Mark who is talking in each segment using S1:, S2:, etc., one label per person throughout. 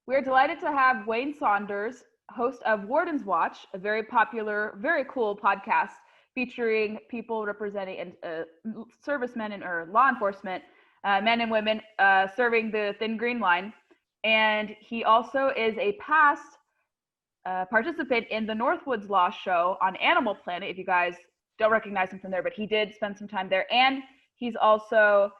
S1: We're delighted to have Wayne Saunders, host of Warden's Watch, a very popular, very cool podcast featuring people representing servicemen or law enforcement, men and women serving the Thin Green Line. And he also is a past participant in the Northwoods Law Show on Animal Planet, if you guys don't recognize him from there, but he did spend some time there. And he's also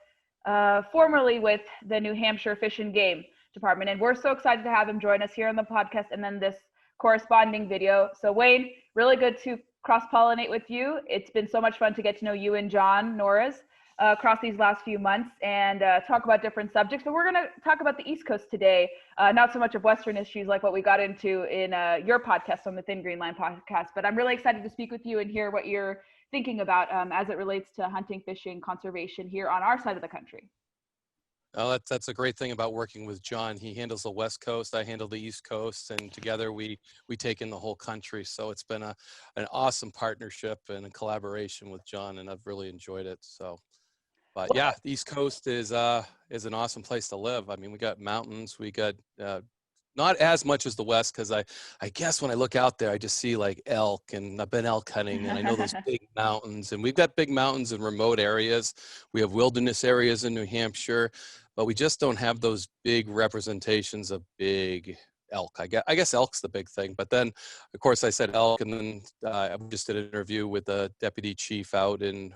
S1: formerly with the New Hampshire Fish and Game Department. And we're so excited to have him join us here on the podcast and then this corresponding video. So Wayne, really good to cross-pollinate with you. It's been so much fun to get to know you and John Norris across these last few months and talk about different subjects. But we're going to talk about the East Coast today, not so much of Western issues like what we got into in your podcast on the Thin Green Line podcast. But I'm really excited to speak with you and hear what you're thinking about as it relates to hunting, fishing, conservation here on our side of the country.
S2: Oh, that's a great thing about working with John. He handles the West Coast, I handle the East Coast, and together we take in the whole country. So it's been an awesome partnership and a collaboration with John, and I've really enjoyed it. So, but yeah, the East Coast is an awesome place to live. I mean, we got mountains, we got not as much as the West, because I guess when I look out there, I just see like elk, and I've been elk hunting, and I know those big mountains, and we've got big mountains in remote areas. We have wilderness areas in New Hampshire, but we just don't have those big representations of big elk. I guess elk's the big thing. But then, of course, I said elk, and then I just did an interview with the deputy chief out in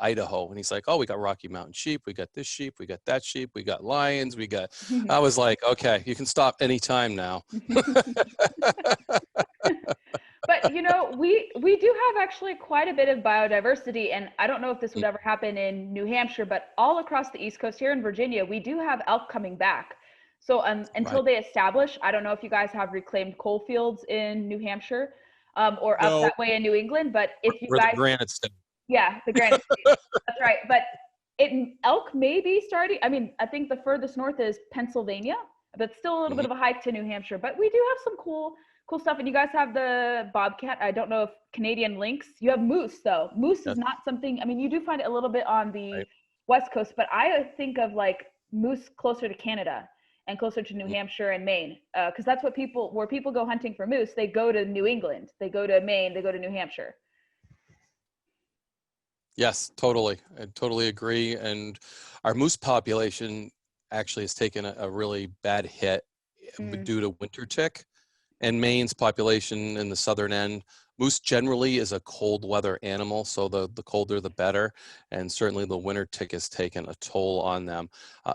S2: Idaho, and he's like, oh, we got Rocky Mountain sheep, we got this sheep, we got that sheep, we got lions, we got, I was like, okay, you can stop anytime now.
S1: But you know, we do have actually quite a bit of biodiversity, and I don't know if this would ever happen in New Hampshire, but all across the East Coast here in Virginia, we do have elk coming back. So until they establish, I don't know if you guys have reclaimed coal fields in New Hampshire or up that way in New England, but if you guys,
S2: the Granite State.
S1: Yeah, the Granite State. That's right. But elk may be starting. I mean, I think the furthest north is Pennsylvania, but still a little bit of a hike to New Hampshire. But we do have some cool stuff. And you guys have the bobcat. I don't know if Canadian lynx. You have moose, though. Moose is not something. I mean, you do find it a little bit on the West Coast, but I think of like moose closer to Canada and closer to New Hampshire and Maine, because that's what where people go hunting for moose. They go to New England. They go to Maine. They go to New Hampshire.
S2: Yes, totally. I totally agree. And our moose population actually has taken a really bad hit due to winter tick. And Maine's population in the southern end, moose generally is a cold weather animal, so the colder the better. And certainly the winter tick has taken a toll on them.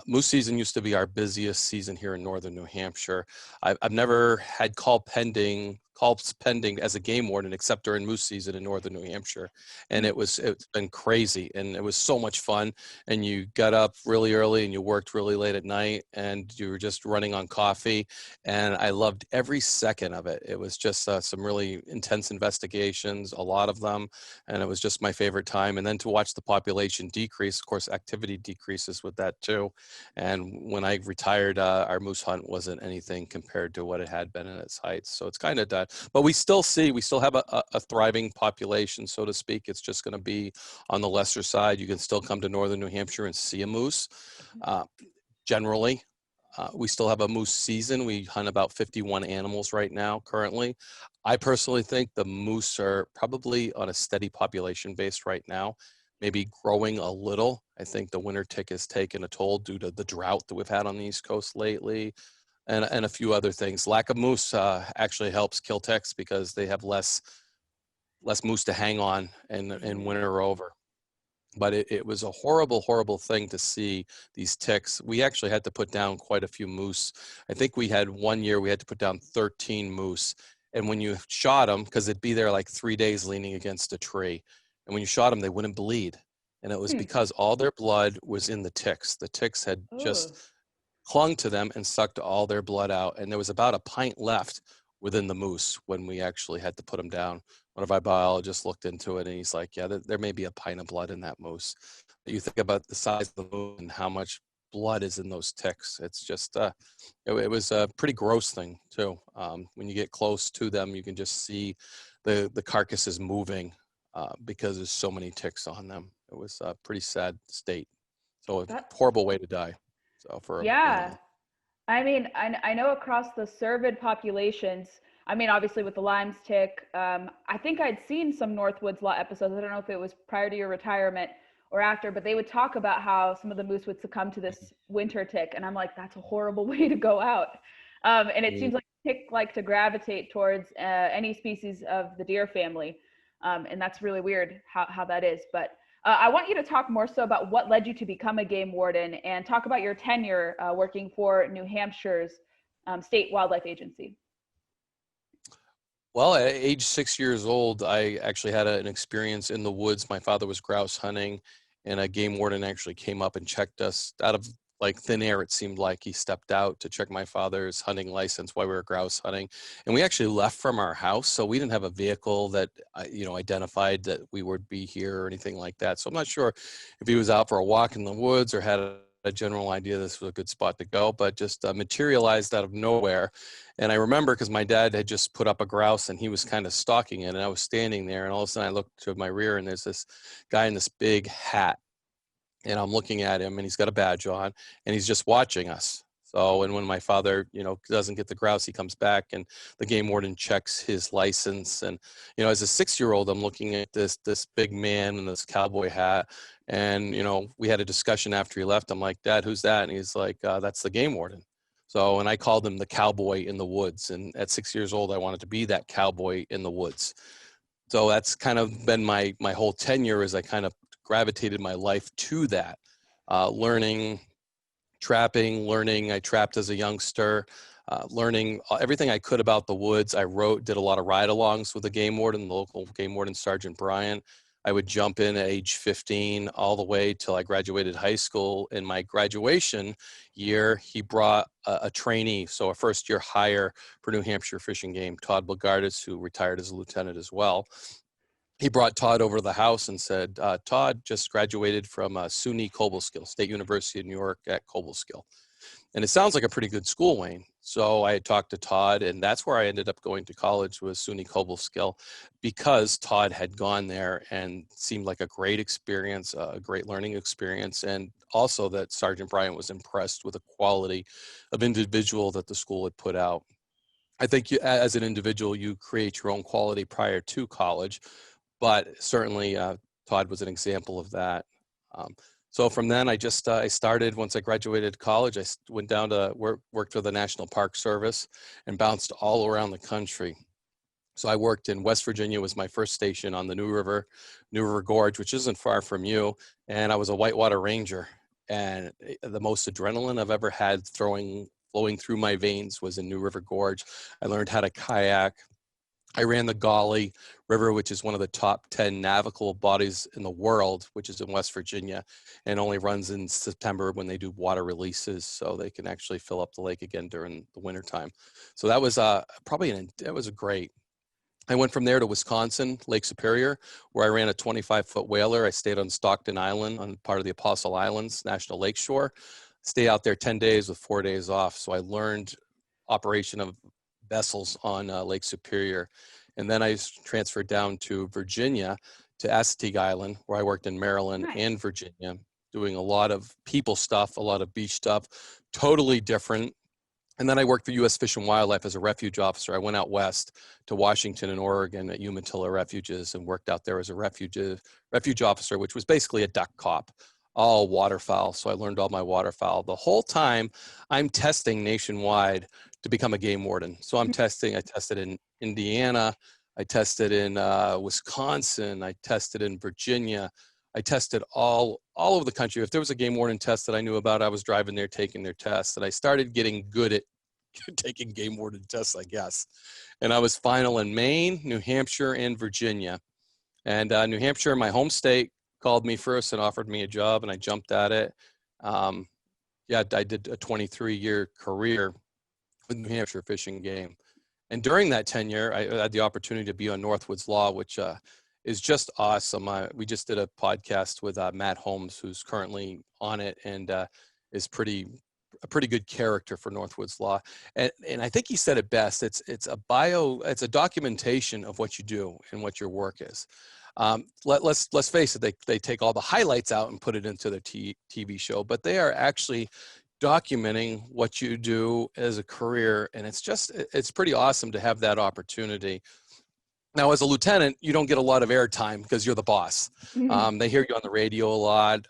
S2: Moose season used to be our busiest season here in northern New Hampshire. I've never had calls pending as a game warden except during moose season in northern New Hampshire, and it's been crazy, and it was so much fun. And you got up really early and you worked really late at night, and you were just running on coffee, and I loved every second of it. It was just some really intense investigations, a lot of them, and it was just my favorite time. And then to watch the population decrease, of course activity decreases with that too. And when I retired, our moose hunt wasn't anything compared to what it had been in its heights, so it's kind of done. But we still have a thriving population, so to speak. It's just going to be on the lesser side. You can still come to northern New Hampshire and see a moose. Generally, we still have a moose season. We hunt about 51 animals right now currently. I personally think the moose are probably on a steady population base right now, maybe growing a little. I think the winter tick has taken a toll due to the drought that we've had on the East Coast lately. And a few other things. Lack of moose actually helps kill ticks because they have less moose to hang on and winter over. But it was a horrible, horrible thing to see these ticks. We actually had to put down quite a few moose. I think we had one year we had to put down 13 moose. And when you shot them, because it'd be there like 3 days leaning against a tree, and when you shot them, they wouldn't bleed. And it was because all their blood was in the ticks. The ticks had just clung to them and sucked all their blood out. And there was about a pint left within the moose when we actually had to put them down. One of our biologists looked into it and he's like, yeah, there may be a pint of blood in that moose. But you think about the size of the moose and how much blood is in those ticks. It's just, it was a pretty gross thing too. When you get close to them, you can just see the carcasses moving because there's so many ticks on them. It was a pretty sad state. So a horrible way to die. So for
S1: yeah. I mean, I know across the cervid populations, I mean, obviously with the Lyme's tick, I think I'd seen some Northwoods Law episodes. I don't know if it was prior to your retirement or after, but they would talk about how some of the moose would succumb to this winter tick. And I'm like, that's a horrible way to go out. And it
S2: Mm.
S1: seems like tick like to gravitate towards any species of the deer family. And that's really weird how that is. But I want you to talk more so about what led you to become a game warden and talk about your tenure working for New Hampshire's State Wildlife Agency.
S2: Well, at age 6 years old, I actually had an experience in the woods. My father was grouse hunting, and a game warden actually came up and checked us out of like thin air. It seemed like he stepped out to check my father's hunting license while we were grouse hunting, and we actually left from our house, so we didn't have a vehicle that identified that we would be here or anything like that. So I'm not sure if he was out for a walk in the woods or had a general idea this was a good spot to go, but just materialized out of nowhere. And I remember because my dad had just put up a grouse and he was kind of stalking it, and I was standing there, and all of a sudden I looked to my rear and there's this guy in this big hat, and I'm looking at him and he's got a badge on and he's just watching us. So, and when my father, doesn't get the grouse, he comes back and the game warden checks his license. And, as a 6-year-old, I'm looking at this big man in this cowboy hat. And, we had a discussion after he left. I'm like, Dad, who's that? And he's like, that's the game warden. So, and I called him the cowboy in the woods. And at 6 years old, I wanted to be that cowboy in the woods. So that's kind of been my whole tenure, as I kind of gravitated my life to that, learning trapping, learning. I trapped as a youngster, learning everything I could about the woods. I did a lot of ride-alongs with the game warden, the local game warden, Sergeant Brian. I would jump in at age 15 all the way till I graduated high school. In my graduation year, he brought a trainee, so a first-year hire for New Hampshire Fish and Game, Todd Bogardis, who retired as a lieutenant as well. He brought Todd over to the house and said, Todd just graduated from SUNY Cobleskill, State University of New York at Cobleskill. And it sounds like a pretty good school, Wayne. So I had talked to Todd, and that's where I ended up going to college, was SUNY Cobleskill, because Todd had gone there and seemed like a great experience, a great learning experience, and also that Sergeant Bryant was impressed with the quality of individual that the school had put out. I think as an individual, you create your own quality prior to college, but certainly Todd was an example of that. So from then, I started, once I graduated college, I went down to worked for the National Park Service and bounced all around the country. So I worked in West Virginia, was my first station on the New River Gorge, which isn't far from you. And I was a whitewater ranger. And the most adrenaline I've ever had flowing through my veins was in New River Gorge. I learned how to kayak. I ran the Gauley River, which is one of the top 10 navigable bodies in the world, which is in West Virginia, and only runs in September when they do water releases, so they can actually fill up the lake again during the wintertime. So that was that was great. I went from there to Wisconsin, Lake Superior, where I ran a 25-foot whaler. I stayed on Stockton Island, on part of the Apostle Islands National Lakeshore. Stay out there 10 days with 4 days off. So I learned operation of vessels on Lake Superior. And then I transferred down to Virginia, to Assateague Island, where I worked in Maryland and Virginia, doing a lot of people stuff, a lot of beach stuff, totally different. And then I worked for U.S. Fish and Wildlife as a refuge officer. I went out west to Washington and Oregon at Umatilla Refuges and worked out there as a refuge officer, which was basically a duck cop, all waterfowl. So I learned all my waterfowl. The whole time I'm testing nationwide to become a game warden. So I tested in Indiana, I tested in Wisconsin, I tested in Virginia, I tested all over the country. If there was a game warden test that I knew about, I was driving there taking their tests. And I started getting good at taking game warden tests, I guess. And I was final in Maine, New Hampshire, and Virginia. And New Hampshire, my home state, called me first and offered me a job, and I jumped at it. I did a 23-year career with New Hampshire Fish and Game. And during that tenure, I had the opportunity to be on Northwoods Law, which is just awesome. We just did a podcast with Matt Holmes, who's currently on it, and is a pretty good character for Northwoods Law. And I think he said it best. It's a documentation of what you do and what your work is. Let's face it, they take all the highlights out and put it into their TV show, but they are actually documenting what you do as a career. And it's pretty awesome to have that opportunity. Now, as a lieutenant, you don't get a lot of airtime because you're the boss. They hear you on the radio a lot.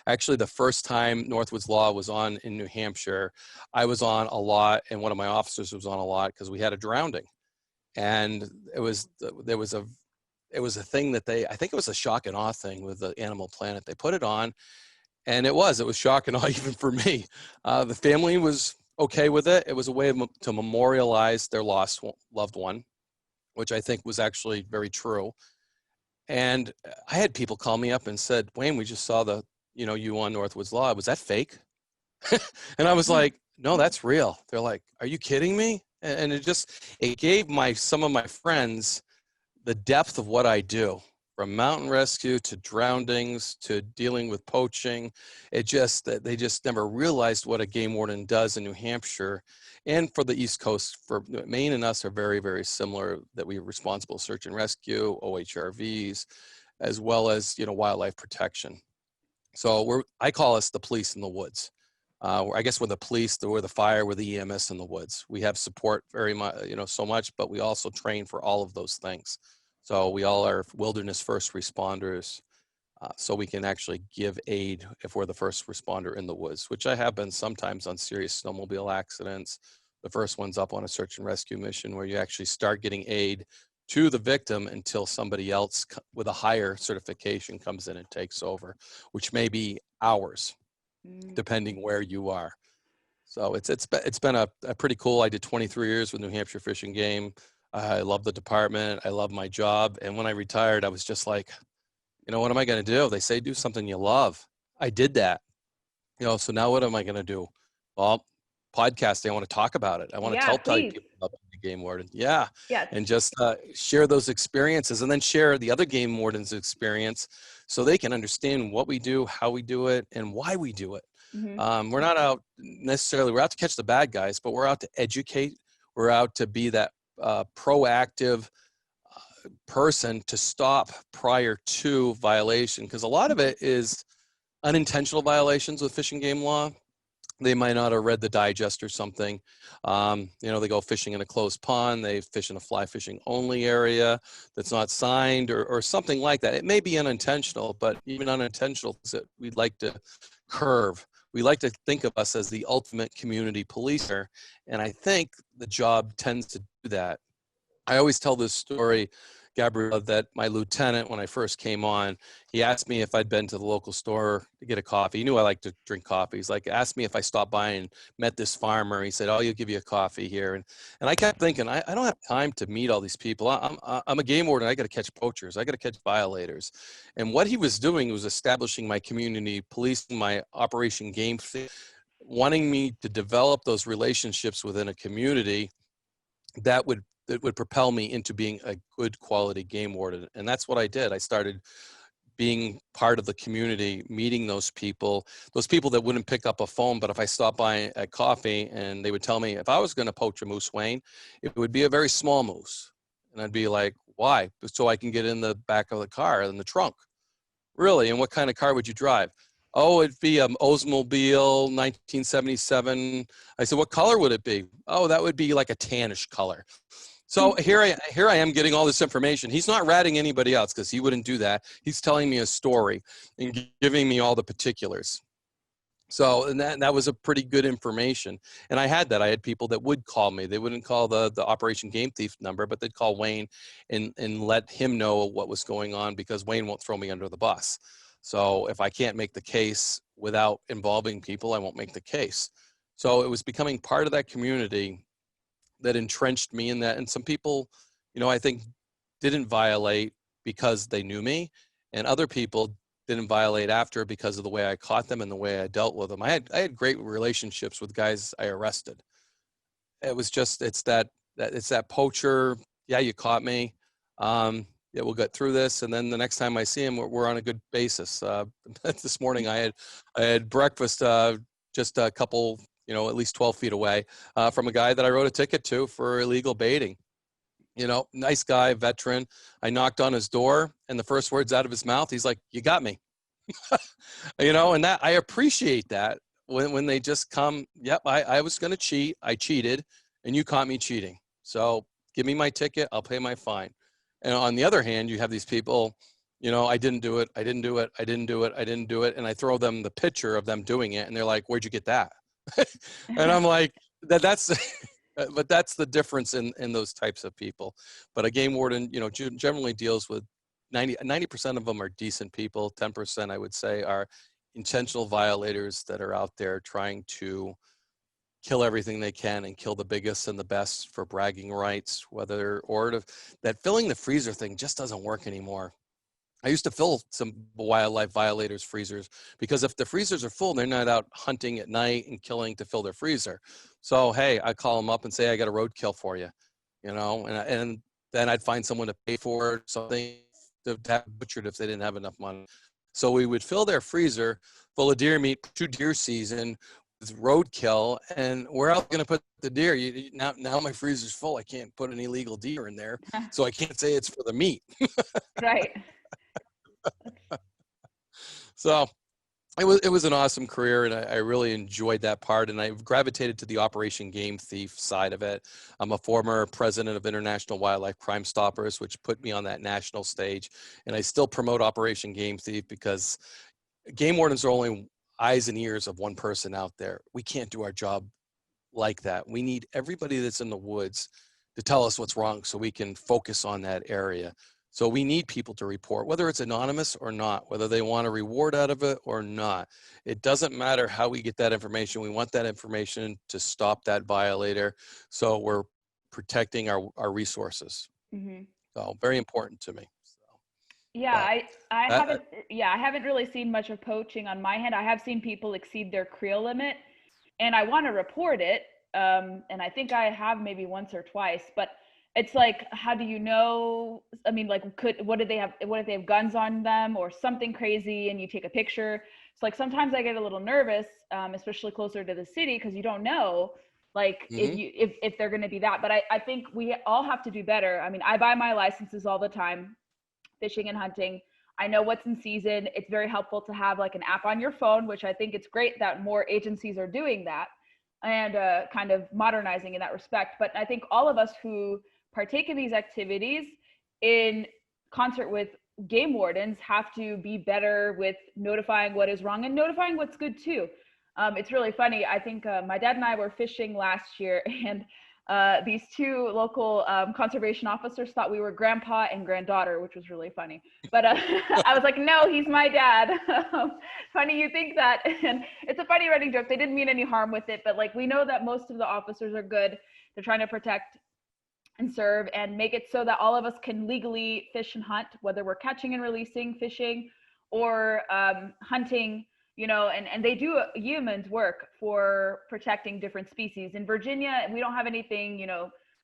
S2: Actually, the first time Northwoods Law was on in New Hampshire, I was on a lot, and one of my officers was on a lot because we had a drowning. And it was a thing that I think it was a shock and awe thing with the Animal Planet. They put it on, and it was shock and awe even for me. The family was okay with it. It was a way to memorialize their lost loved one, which I think was actually very true. And I had people call me up and said, Wayne, we just saw you on Northwoods Law. Was that fake? And I was like, no, that's real. They're like, are you kidding me? And it gave some of my friends the depth of what I do, from mountain rescue to drownings to dealing with poaching. They just never realized what a game warden does in New Hampshire. And for the East Coast, for Maine and us are very, very similar, that we are responsible search and rescue, OHRVs, as well as, wildlife protection. So I call us the police in the woods. I guess we're the police, we're the fire, we're the EMS in the woods. We have support very much, so much, but we also train for all of those things. So we all are wilderness first responders. So we can actually give aid if we're the first responder in the woods, which I have been sometimes on serious snowmobile accidents. The first one's up on a search and rescue mission where you actually start getting aid to the victim until somebody else with a higher certification comes in and takes over, which may be hours, depending where you are. So it's been a pretty cool. I did 23 years with New Hampshire Fish and Game. I love the department. I love my job. And when I retired, I was just like, what am I going to do? They say do something you love. I did that. So now what am I going to do? Well, podcasting, I want to talk about it. I want to tell people about the game warden. Yeah.
S1: Yes.
S2: And just share those experiences, and then share the other game warden's experience so they can understand what we do, how we do it, and why we do it. We're not out necessarily, we're out to catch the bad guys, but we're out to educate. We're out to be that proactive person to stop prior to violation, because a lot of it is unintentional violations with fish and game law. They might not have read the digest or something. They go fishing in a closed pond, they fish in a fly fishing only area that's not signed or something like that. It may be unintentional, but even unintentional, we'd like to curve. We like to think of us as the ultimate community policer, and I think the job tends to do that. I always tell this story, Gabrielle, that my lieutenant, when I first came on, he asked me if I'd been to the local store to get a coffee. He knew I like to drink coffee. He's like, asked me if I stopped by and met this farmer. He said, he'll give you a coffee here. And I kept thinking, I don't have time to meet all these people. I'm a game warden. I got to catch poachers. I got to catch violators. And what he was doing was establishing my community policing, my Operation Game thing, wanting me to develop those relationships within a community that would propel me into being a good quality game warden. And that's what I did. I started being part of the community, meeting those people that wouldn't pick up a phone, but if I stopped by at coffee and they would tell me if I was going to poach a moose, Wayne, it would be a very small moose. And I'd be like, why? So I can get in the back of the car, in the trunk. Really? And what kind of car would you drive? Oh, it'd be an Oldsmobile 1977. I said, what color would it be? Oh, that would be like a tannish color. So here I am getting all this information. He's not ratting anybody else because he wouldn't do that. He's telling me a story and giving me all the particulars. So, and that was a pretty good information. And I had that. I had people that would call me. They wouldn't call the Operation Game Thief number, but they'd call Wayne and let him know what was going on, because Wayne won't throw me under the bus. So if I can't make the case without involving people, I won't make the case. So it was becoming part of that community that entrenched me in that. And some people, I think didn't violate because they knew me, and other people didn't violate after because of the way I caught them and the way I dealt with them. I had great relationships with guys I arrested. It was just, it's that poacher. Yeah, you caught me. Yeah, we'll get through this. And then the next time I see him, we're on a good basis. This morning I had breakfast just a couple, at least 12 feet away from a guy that I wrote a ticket to for illegal baiting. Nice guy, veteran. I knocked on his door, and the first words out of his mouth, he's like, "You got me." And that, I appreciate that. when they just come, yep, I was going to cheat. I cheated and you caught me cheating. So give me my ticket. I'll pay my fine. And on the other hand, you have these people, I didn't do it. I didn't do it. I didn't do it. I didn't do it. And I throw them the picture of them doing it. And they're like, where'd you get that? And I'm like, that's, but that's the difference in those types of people. But a game warden, generally deals with 90% of them are decent people. 10%, I would say, are intentional violators that are out there trying to kill everything they can and kill the biggest and the best for bragging rights, that filling the freezer thing just doesn't work anymore. I used to fill some wildlife violators freezers because if the freezers are full, they're not out hunting at night and killing to fill their freezer. So, hey, I call them up and say, I got a roadkill for you, and then I'd find someone to pay for something to have butchered if they didn't have enough money. So we would fill their freezer full of deer meat to deer season with roadkill, and where else going to put the deer? Now my freezer's full. I can't put an illegal deer in there, so I can't say it's for the meat.
S1: Right.
S2: So it was an awesome career, and I really enjoyed that part, and I gravitated to the Operation Game Thief side of it. I'm a former president of International Wildlife Crime Stoppers, which put me on that national stage, and I still promote Operation Game Thief because game wardens are only eyes and ears of one person out there. We can't do our job like that. We need everybody that's in the woods to tell us what's wrong so we can focus on that area. So we need people to report, whether it's anonymous or not, whether they want a reward out of it or not. It doesn't matter how we get that information. We want that information to stop that violator. So we're protecting our resources. Mm-hmm. So very important to me.
S1: Yeah, I haven't really seen much of poaching on my hand. I have seen people exceed their creel limit, and I want to report it. And I think I have maybe once or twice, but it's like, how do you know? I mean, like, what if they have guns on them or something crazy and you take a picture? It's like, sometimes I get a little nervous, especially closer to the city, because you don't know, like, mm-hmm. if they're going to be that. But I think we all have to do better. I mean, I buy my licenses all the time, fishing and hunting. I know what's in season. It's very helpful to have like an app on your phone, which I think it's great that more agencies are doing that and kind of modernizing in that respect. But I think all of us who partake in these activities in concert with game wardens have to be better with notifying what is wrong and notifying what's good too. It's really funny. I think my dad and I were fishing last year, and these two local conservation officers thought we were grandpa and granddaughter, which was really funny. But I was like, no, he's my dad. Funny you think that. And it's a funny running joke. They didn't mean any harm with it, but like, we know that most of the officers are good. They're trying to protect and serve and make it so that all of us can legally fish and hunt, whether we're catching and releasing, fishing, or hunting, and they do yeoman's work for protecting different species. In Virginia, we don't have anything,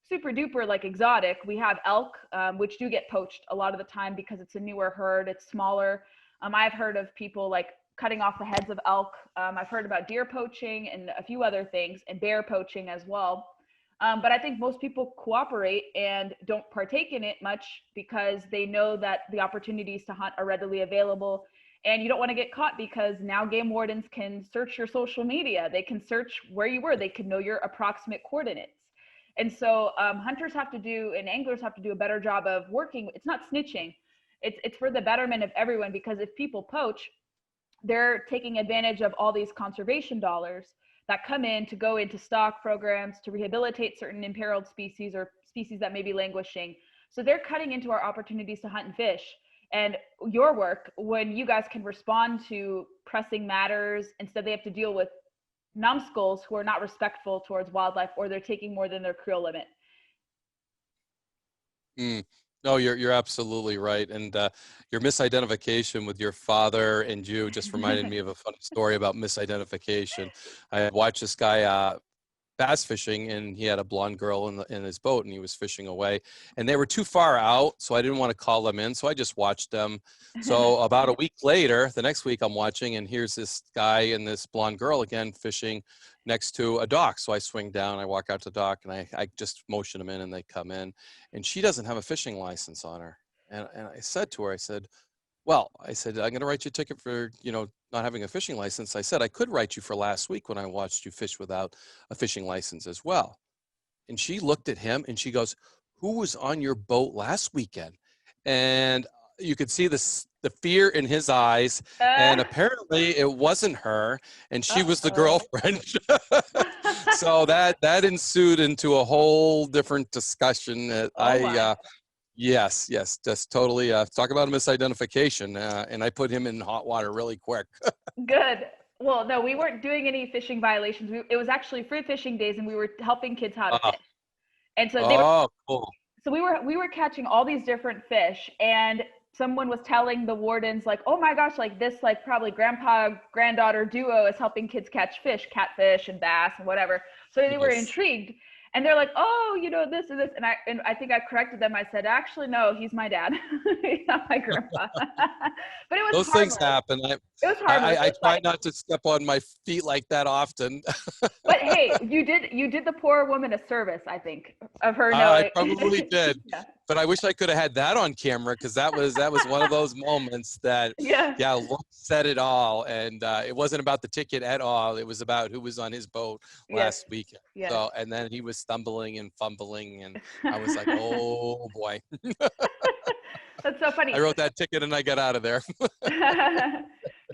S1: super duper like exotic. We have elk, which do get poached a lot of the time because it's a newer herd, it's smaller. I've heard of people like cutting off the heads of elk. I've heard about deer poaching and a few other things, and bear poaching as well. But I think most people cooperate and don't partake in it much because they know that the opportunities to hunt are readily available, and you don't want to get caught because now game wardens can search your social media. They can search where you were. They can know your approximate coordinates. And so hunters have to do, and anglers have to do a better job of working. It's not snitching. It's for the betterment of everyone, because if people poach, they're taking advantage of all these conservation dollars that come in to go into stock programs to rehabilitate certain imperiled species or species that may be languishing. So they're cutting into our opportunities to hunt and fish. And your work, when you guys can respond to pressing matters, instead they have to deal with numbskulls who are not respectful towards wildlife, or they're taking more than their creel limit.
S2: No, you're absolutely right. And your misidentification with your father and you just reminded me of a funny story about misidentification. I watched this guy bass fishing, and he had a blonde girl in his boat, and he was fishing away, and they were too far out, so I didn't want to call them in, so I just watched them. So about a week later, the next week I'm watching, and here's this guy and this blonde girl again fishing next to a dock. So I swing down, I walk out to the dock, and I just motion them in, and they come in, and she doesn't have a fishing license on her. And I said to her, I said, Well, I said, I'm going to write you a ticket for, not having a fishing license. I said, I could write you for last week when I watched you fish without a fishing license as well. And she looked at him and she goes, who was on your boat last weekend? And you could see the fear in his eyes. And
S1: Uh,
S2: apparently it wasn't her, and she was the
S1: uh-oh.
S2: girlfriend. So that ensued into a whole different discussion that
S1: Oh my.
S2: yes, just totally, talk about a misidentification. And I put him in hot water really quick.
S1: Good. Well, no, we weren't doing any fishing violations. It was actually free fishing days, and we were helping kids how to
S2: Uh,
S1: fish. And so they were,
S2: oh, cool.
S1: so we were catching all these different fish, and someone was telling the wardens like, "Oh my gosh, like this, like probably grandpa granddaughter duo is helping kids catch fish, catfish and bass and whatever." So they were
S2: Yes.
S1: intrigued, and they're like, "Oh, this and this," and I think I corrected them. I said, "Actually, no, he's my dad, he's not my grandpa." But it was
S2: Those things
S1: harmless.
S2: happen.
S1: It was harmless. It
S2: I
S1: was
S2: try
S1: like,
S2: not to step on my feet like that often.
S1: but hey, you did the poor woman a service, I think, of her
S2: I
S1: knowing.
S2: probably did,
S1: Yeah.
S2: but I wish I could have had that on camera, because that was one of those moments that,
S1: Yeah.
S2: yeah, look said it all, and it wasn't about the ticket at all. It was about who was on his boat
S1: Yes.
S2: last weekend.
S1: Yes.
S2: So, and then he was stumbling and fumbling, and I was like, oh boy,
S1: That's so
S2: I
S1: funny.
S2: wrote that ticket and I got out of there.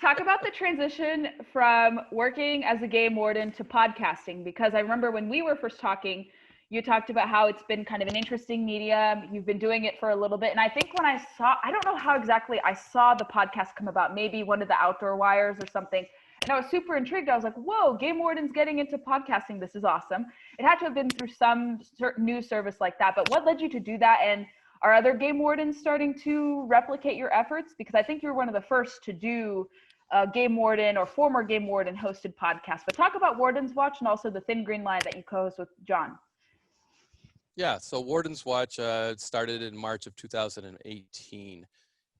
S1: Talk about the transition from working as a game warden to podcasting, because I remember when we were first talking, you talked about how it's been kind of an interesting medium. You've been doing it for a little bit. And I think when I don't know how exactly I saw the podcast come about, maybe one of the outdoor wires or something. And I was super intrigued. I was like, whoa, game warden's getting into podcasting. This is awesome. It had to have been through some certain news service like that. But what led you to do that? And are other game wardens starting to replicate your efforts? Because I think you're one of the first to do a game warden or former game warden hosted podcast. But talk about Warden's Watch and also the Thin Green Line that you co-host with John.
S2: Yeah, so Warden's Watch started in March of 2018.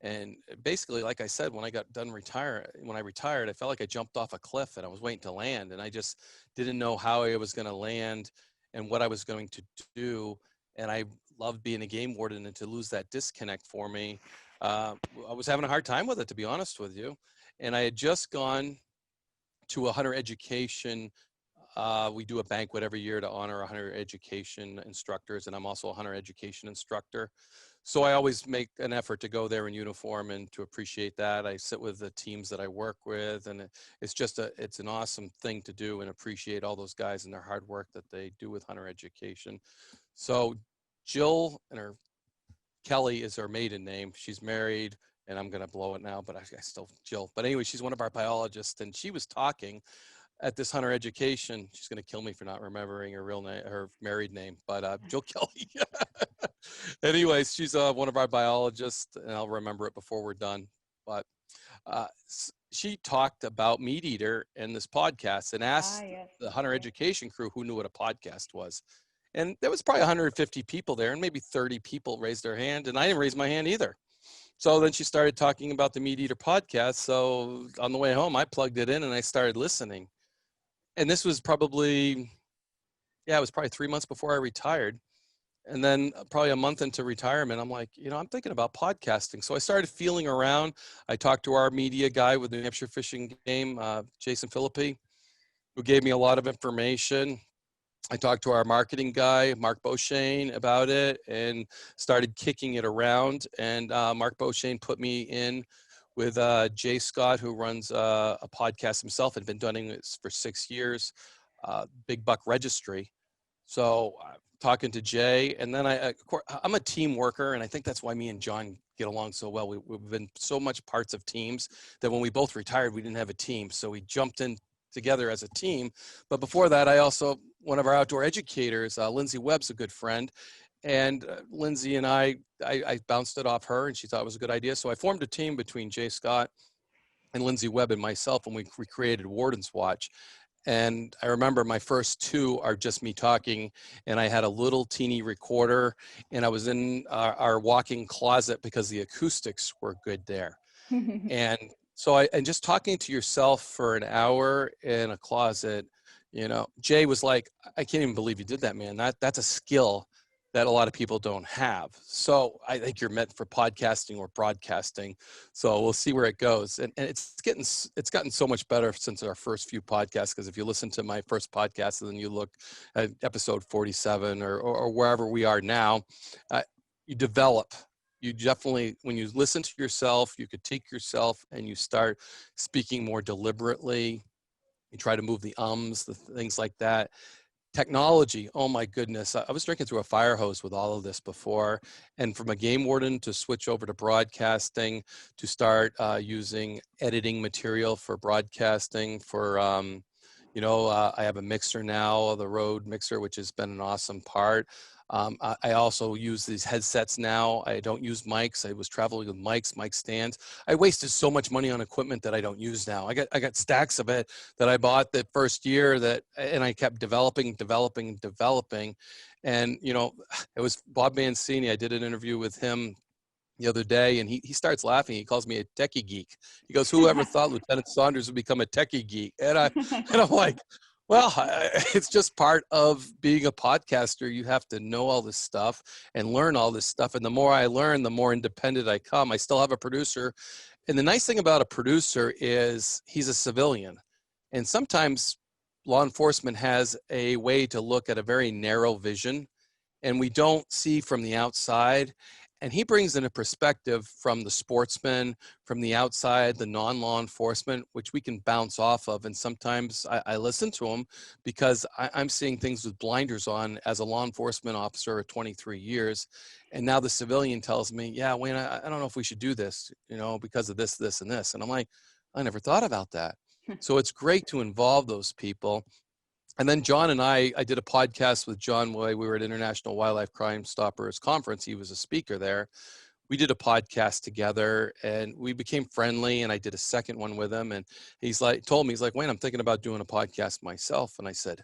S2: And basically, like I said, when I retired, I felt like I jumped off a cliff and I was waiting to land. And I just didn't know how I was going to land and what I was going to do. And I loved being a game warden, and to lose that disconnect for me, I was having a hard time with it, to be honest with you. And I had just gone to a hunter education. We do a banquet every year to honor hunter education instructors, and I'm also a hunter education instructor. So I always make an effort to go there in uniform and to appreciate that. I sit with the teams that I work with, and it's an awesome thing to do, and appreciate all those guys and their hard work that they do with hunter education. So Jill, Kelly is her maiden name. She's married, and I'm going to blow it now, but I still Jill. But anyway, she's one of our biologists, and she was talking at this hunter education. She's going to kill me for not remembering her real name, her married name, but Jill Kelly. Anyways, she's one of our biologists, and I'll remember it before we're done. But she talked about Meat Eater in this podcast and asked
S1: Yes.
S2: the hunter education crew who knew what a podcast was. And there was probably 150 people there, and maybe 30 people raised their hand, and I didn't raise my hand either. So then she started talking about the Meat Eater podcast. So on the way home, I plugged it in and I started listening. And this was probably 3 months before I retired. And then probably a month into retirement, I'm like, I'm thinking about podcasting. So I started feeling around. I talked to our media guy with the Hampshire Fishing Game, Jason Philippi, who gave me a lot of information. I talked to our marketing guy, Mark Beauchesne, about it and started kicking it around. And Mark Beauchesne put me in with Jay Scott, who runs a podcast himself and been doing this for 6 years, Big Buck Registry. So talking to Jay, and then I'm a team worker, and I think that's why me and John get along so well. We've been so much parts of teams that when we both retired, we didn't have a team. So we jumped in together as a team. But before that, one of our outdoor educators, Lindsay Webb's a good friend. And Lindsay and I bounced it off her, and she thought it was a good idea. So I formed a team between Jay Scott and Lindsay Webb and myself, and we created Warden's Watch. And I remember my first two are just me talking, and I had a little teeny recorder, and I was in our walk-in closet because the acoustics were good there. And so and just talking to yourself for an hour in a closet, Jay was like, I can't even believe you did that, man. That's a skill. that a lot of people don't have. So I think you're meant for podcasting or broadcasting. So we'll see where it goes. And it's gotten so much better since our first few podcasts. Because if you listen to my first podcast and then you look at episode 47 or wherever we are now, you develop. You definitely, when you listen to yourself, you critique yourself and you start speaking more deliberately. You try to move the the things like that. Technology, oh my goodness. I was drinking through a fire hose with all of this before. And from a game warden to switch over to broadcasting, to start using editing material for broadcasting for, I have a mixer now, the Rode mixer, which has been an awesome part. I also use these headsets now. I don't use mics. I was traveling with mic stands. I wasted so much money on equipment that I don't use now. I got stacks of it that I bought the first year and I kept developing. And, it was Bob Mancini. I did an interview with him the other day, and he starts laughing. He calls me a techie geek. He goes, "Who ever thought Lieutenant Saunders would become a techie geek?" And I'm like, well, it's just part of being a podcaster. You have to know all this stuff and learn all this stuff. And the more I learn, the more independent I come. I still have a producer. And the nice thing about a producer is he's a civilian. And sometimes law enforcement has a way to look at a very narrow vision, and we don't see from the outside. And he brings in a perspective from the sportsman, from the outside, the non-law enforcement, which we can bounce off of. And sometimes I listen to him because I'm seeing things with blinders on as a law enforcement officer of 23 years. And now the civilian tells me, yeah, Wayne, I don't know if we should do this, because of this, this, and this. And I'm like, I never thought about that. So it's great to involve those people. And then John and I did a podcast with John Way. We were at International Wildlife Crime Stoppers Conference. He was a speaker there. We did a podcast together and we became friendly, and I did a second one with him. And told me, Wayne, I'm thinking about doing a podcast myself. And I said,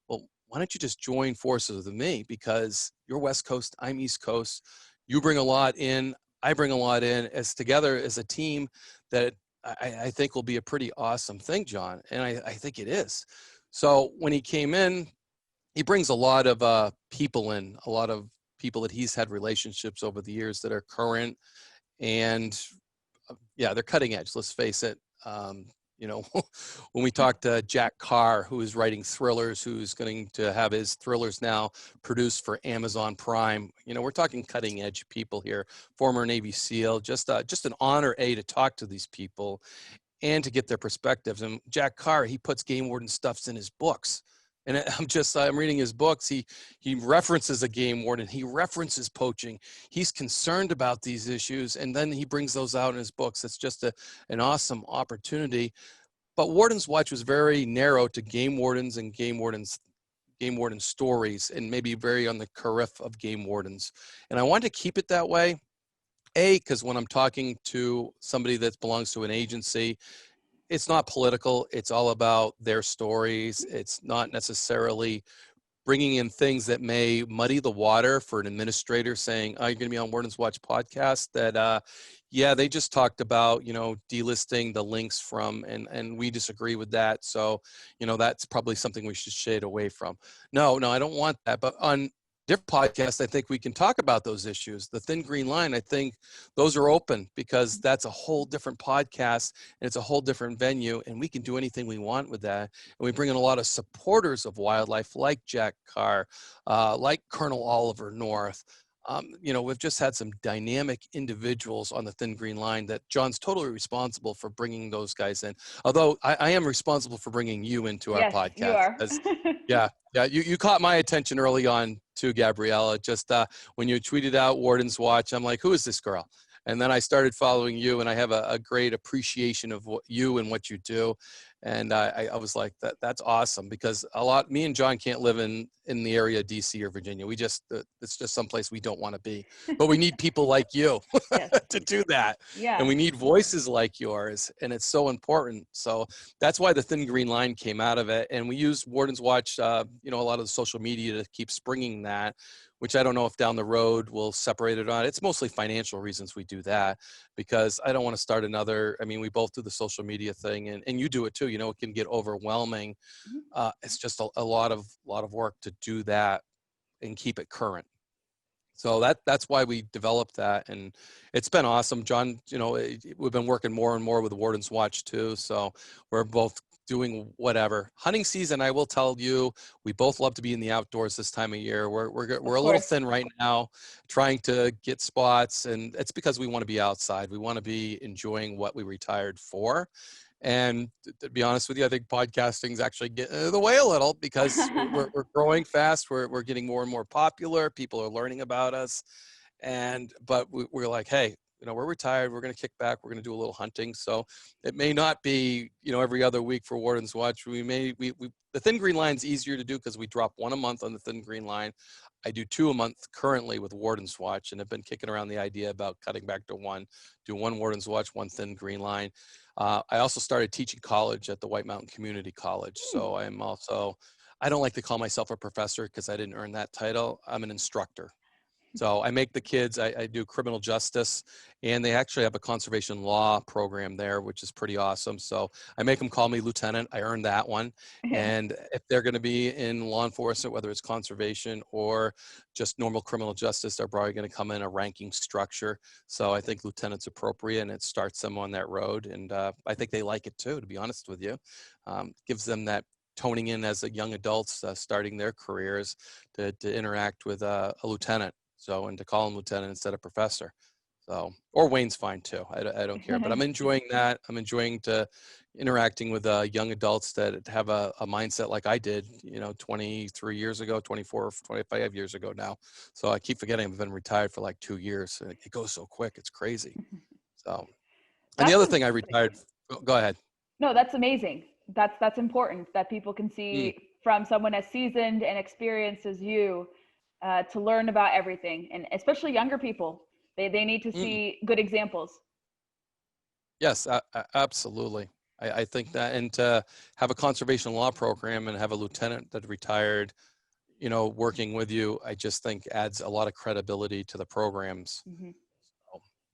S2: well, why don't you just join forces with me? Because you're West Coast, I'm East Coast. You bring a lot in, I bring a lot in. As together as a team, that I think will be a pretty awesome thing, John. And I think it is. So when he came in, he brings a lot of people in, a lot of people that he's had relationships over the years that are current, and they're cutting edge. Let's face it. When we talked to Jack Carr, who is writing thrillers, who's going to have his thrillers now produced for Amazon Prime, we're talking cutting edge people here. Former Navy SEAL, just an honor, to talk to these people and to get their perspectives. And Jack Carr, he puts game warden stuffs in his books. And I'm reading his books. He references a game warden. He references poaching. He's concerned about these issues. And then he brings those out in his books. It's just an awesome opportunity. But Warden's Watch was very narrow to game wardens and game warden stories, and maybe very on the cariff of game wardens. And I wanted to keep it that way. Because when I'm talking to somebody that belongs to an agency, it's not political. It's all about their stories. It's not necessarily bringing in things that may muddy the water for an administrator saying, oh, you're going to be on Warden's Watch podcast that, they just talked about, delisting the links from, and we disagree with that. So, that's probably something we should shade away from. No, I don't want that. But on different podcasts, I think we can talk about those issues. The Thin Green Line, I think those are open because that's a whole different podcast and it's a whole different venue, and we can do anything we want with that. And we bring in a lot of supporters of wildlife like Jack Carr, like Colonel Oliver North. We've just had some dynamic individuals on the Thin Green Line that John's totally responsible for bringing those guys in. Although I am responsible for bringing you into our podcast.
S1: You are.
S2: You caught my attention early on too, Gabriella. Just when you tweeted out Warden's Watch, I'm like, who is this girl? And then I started following you, and I have a great appreciation of what you and what you do. And I was like, that's awesome, because me and John can't live in the area of DC or Virginia. It's just someplace we don't want to be, but we need people like you to do that.
S1: Yeah.
S2: And we need voices like yours, and it's so important. So that's why the Thin Green Line came out of it. And we use Warden's Watch, a lot of the social media to keep springing that, which I don't know if down the road we'll separate it on. It's mostly financial reasons we do that, because I don't want to start another. I mean, we both do the social media thing, and you do it too. It can get overwhelming. It's just a lot of work to do that and keep it current. So that's why we developed that, and it's been awesome. John, we've been working more and more with the Warden's Watch too. So we're both doing whatever. Hunting season, I will tell you, we both love to be in the outdoors this time of year. We're a little thin right now, trying to get spots, and it's because we want to be outside. We want to be enjoying what we retired for. And to be honest with you, I think podcasting is actually getting in the way a little because we're growing fast. We're getting more and more popular. People are learning about us. But we're like, hey, we're retired. We're going to kick back. We're going to do a little hunting. So it may not be, every other week for Warden's Watch. The Thin Green Line's easier to do because we drop one a month on the Thin Green Line. I do 2 a month currently with Warden's Watch, and I've been kicking around the idea about cutting back to one, do one Warden's Watch, one Thin Green Line. I also started teaching college at the White Mountain Community College. So I don't like to call myself a professor because I didn't earn that title. I'm an instructor. So I make the kids, I do criminal justice, and they actually have a conservation law program there, which is pretty awesome. So I make them call me lieutenant. I earned that one. And if they're going to be in law enforcement, whether it's conservation or just normal criminal justice, they're probably going to come in a ranking structure. So I think lieutenant's appropriate, and it starts them on that road. And I think they like it too, to be honest with you. Gives them that toning in as a young adults starting their careers to interact with a lieutenant. So, and to call him lieutenant instead of professor. So, or Wayne's fine too. I don't care, but I'm enjoying that. I'm enjoying interacting with young adults that have a mindset like I did, 23 years ago, 24, 25 years ago now. So I keep forgetting I've been retired for like 2 years. It goes so quick. It's crazy. So, and the other thing I retired, go ahead.
S1: No, that's amazing. That's important that people can see from someone as seasoned and experienced as you, to learn about everything, and especially younger people. They need to see good examples.
S2: Yes, absolutely. I think that, and to have a conservation law program and have a lieutenant that retired, working with you, I just think adds a lot of credibility to the programs.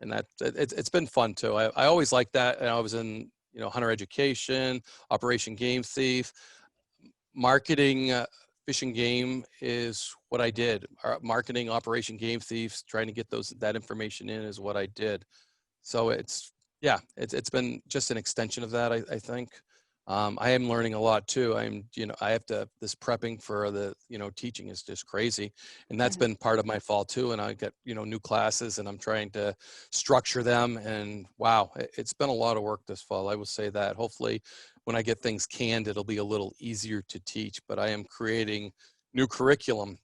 S2: And that it's been fun too. I always liked that. And I was in, hunter education, Operation Game Thief, marketing, Fish and Game is what I did. Marketing Operation Game Thieves, trying to get that information in is what I did. So it's been just an extension of that, I think. I am learning a lot too. I have this prepping for the, teaching is just crazy. And that's been part of my fall too. And I get, new classes, and I'm trying to structure them, and wow, it's been a lot of work this fall. I will say that. Hopefully when I get things canned, it'll be a little easier to teach, but I am creating new curriculum,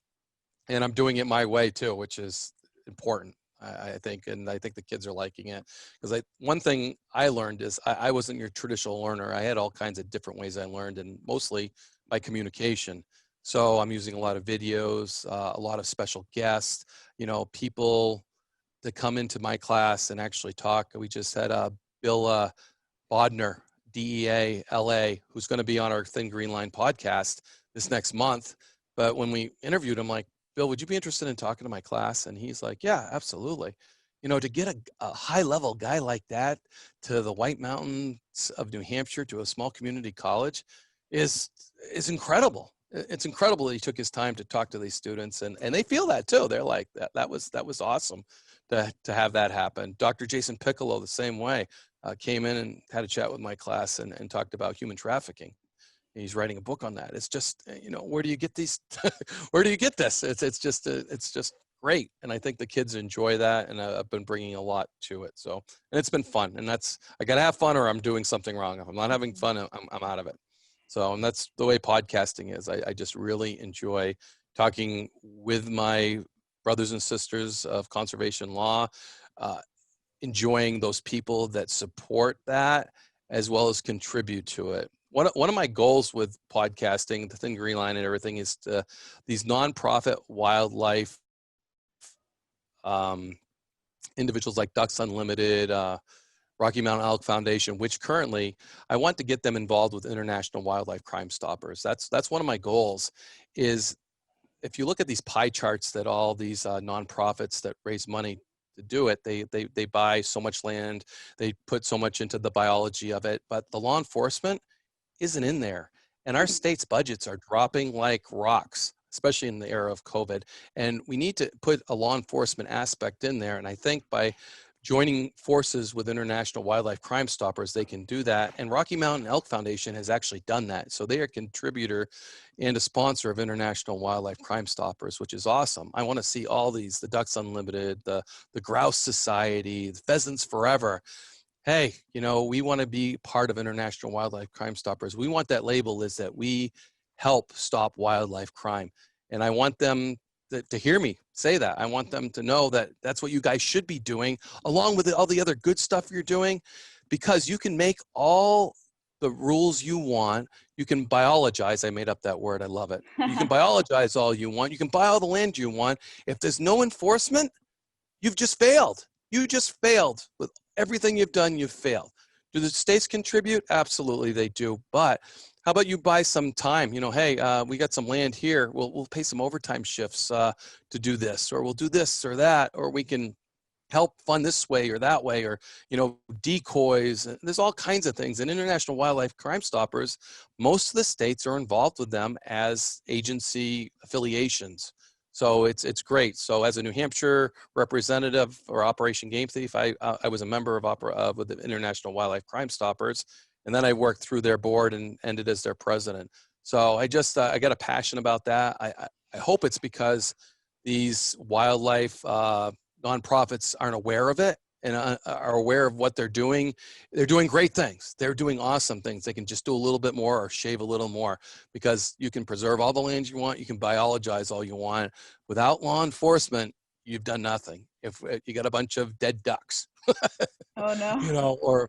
S2: and I'm doing it my way too, which is important. I think, and I think the kids are liking it, because one thing I learned is I wasn't your traditional learner. I had all kinds of different ways I learned, and mostly by communication. So I'm using a lot of videos, a lot of special guests, people that come into my class and actually talk. We just had Bill Bodner, DEA LA, who's going to be on our Thin Green Line podcast this next month. But when we interviewed him, like, Bill, would you be interested in talking to my class? And he's like, yeah, absolutely. To get a high level guy like that to the White Mountains of New Hampshire, to a small community college, is incredible. It's incredible that he took his time to talk to these students, and they feel that too. They're like, that was awesome to have that happen. Dr. Jason Piccolo, the same way, came in and had a chat with my class and talked about human trafficking. He's writing a book on that. It's just, where do you get these? Where do you get this? It's just great. And I think the kids enjoy that. And I've been bringing a lot to it. So, and it's been fun. And I got to have fun, or I'm doing something wrong. If I'm not having fun, I'm out of it. So, and that's the way podcasting is. I just really enjoy talking with my brothers and sisters of conservation law, enjoying those people that support that, as well as contribute to it. One of my goals with podcasting, the Thin Green Line and everything, is these nonprofit wildlife individuals like Ducks Unlimited, Rocky Mountain Elk Foundation, which currently I want to get them involved with International Wildlife Crime Stoppers. That's one of my goals. Is if you look at these pie charts that all these nonprofits that raise money to do it, they buy so much land, they put so much into the biology of it, but the law enforcement isn't in there. And our state's budgets are dropping like rocks. especially in the era of COVID. And we need to put a law enforcement aspect in there. And I think by joining forces with International Wildlife Crime Stoppers, they can do that. And Rocky Mountain Elk Foundation has actually done that. So they are a contributor and a sponsor of International Wildlife Crime Stoppers, which is awesome. I want to see all these, the Ducks Unlimited, the Grouse Society, the Pheasants Forever. Hey, you know, we want to be part of International Wildlife Crime Stoppers. We want that label is that we help stop wildlife crime. And I want them to hear me say that. I want them to know that that's what you guys should be doing, along with all the other good stuff you're doing, because you can make all the rules you want. You can biologize. I made up that word. I love it. You can biologize all you want. You can buy all the land you want. If there's no enforcement, you've just failed. You just failed. With everything you've done, you've failed. Do the states contribute? Absolutely, they do. But how about you buy some time? You know, hey, we got some land here. We'll pay some overtime shifts to do this, or we'll do this or that, or we can help fund this way or that way, or, you know, decoys. There's all kinds of things. And International Wildlife Crime Stoppers, most of the states are involved with them as agency affiliations. So it's great. So as a New Hampshire representative for Operation Game Thief, I was a member of with the International Wildlife Crime Stoppers, and then I worked through their board and ended as their president. So I just I got a passion about that. I hope it's because these wildlife nonprofits aren't aware of it and are aware of what they're doing. They're doing great things. They're doing awesome things. They can just do a little bit more or shave a little more, because you can preserve all the land you want. You can biologize all you want. Without law enforcement, you've done nothing. If you got a bunch of dead ducks,
S1: Oh no.
S2: you know, or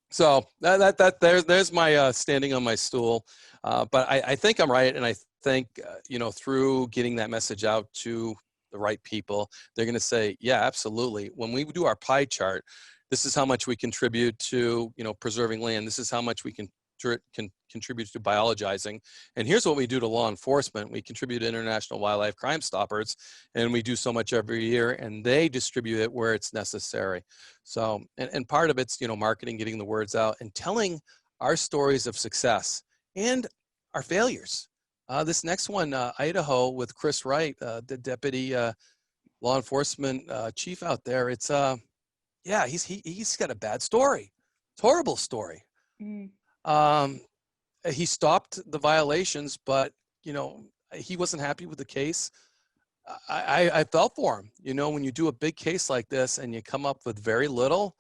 S2: so there's my standing on my stool. But I think I'm right. And I think, you know, through getting that message out to the right people, they're going to say, yeah, absolutely. When we do our pie chart, this is how much we contribute to, you know, preserving land. This is how much we can contribute to biologizing. And here's what we do to law enforcement. We contribute to International Wildlife Crime Stoppers, and we do so much every year, and they distribute it where it's necessary. So, and part of it's, you know, marketing, getting the words out, and telling our stories of success and our failures. This next one, Idaho, with Chris Wright, the deputy law enforcement chief out there. It's yeah, he's got a bad story. It's a horrible story. He stopped the violations, but, you know, he wasn't happy with the case. I felt for him. You know, when you do a big case like this and you come up with very little,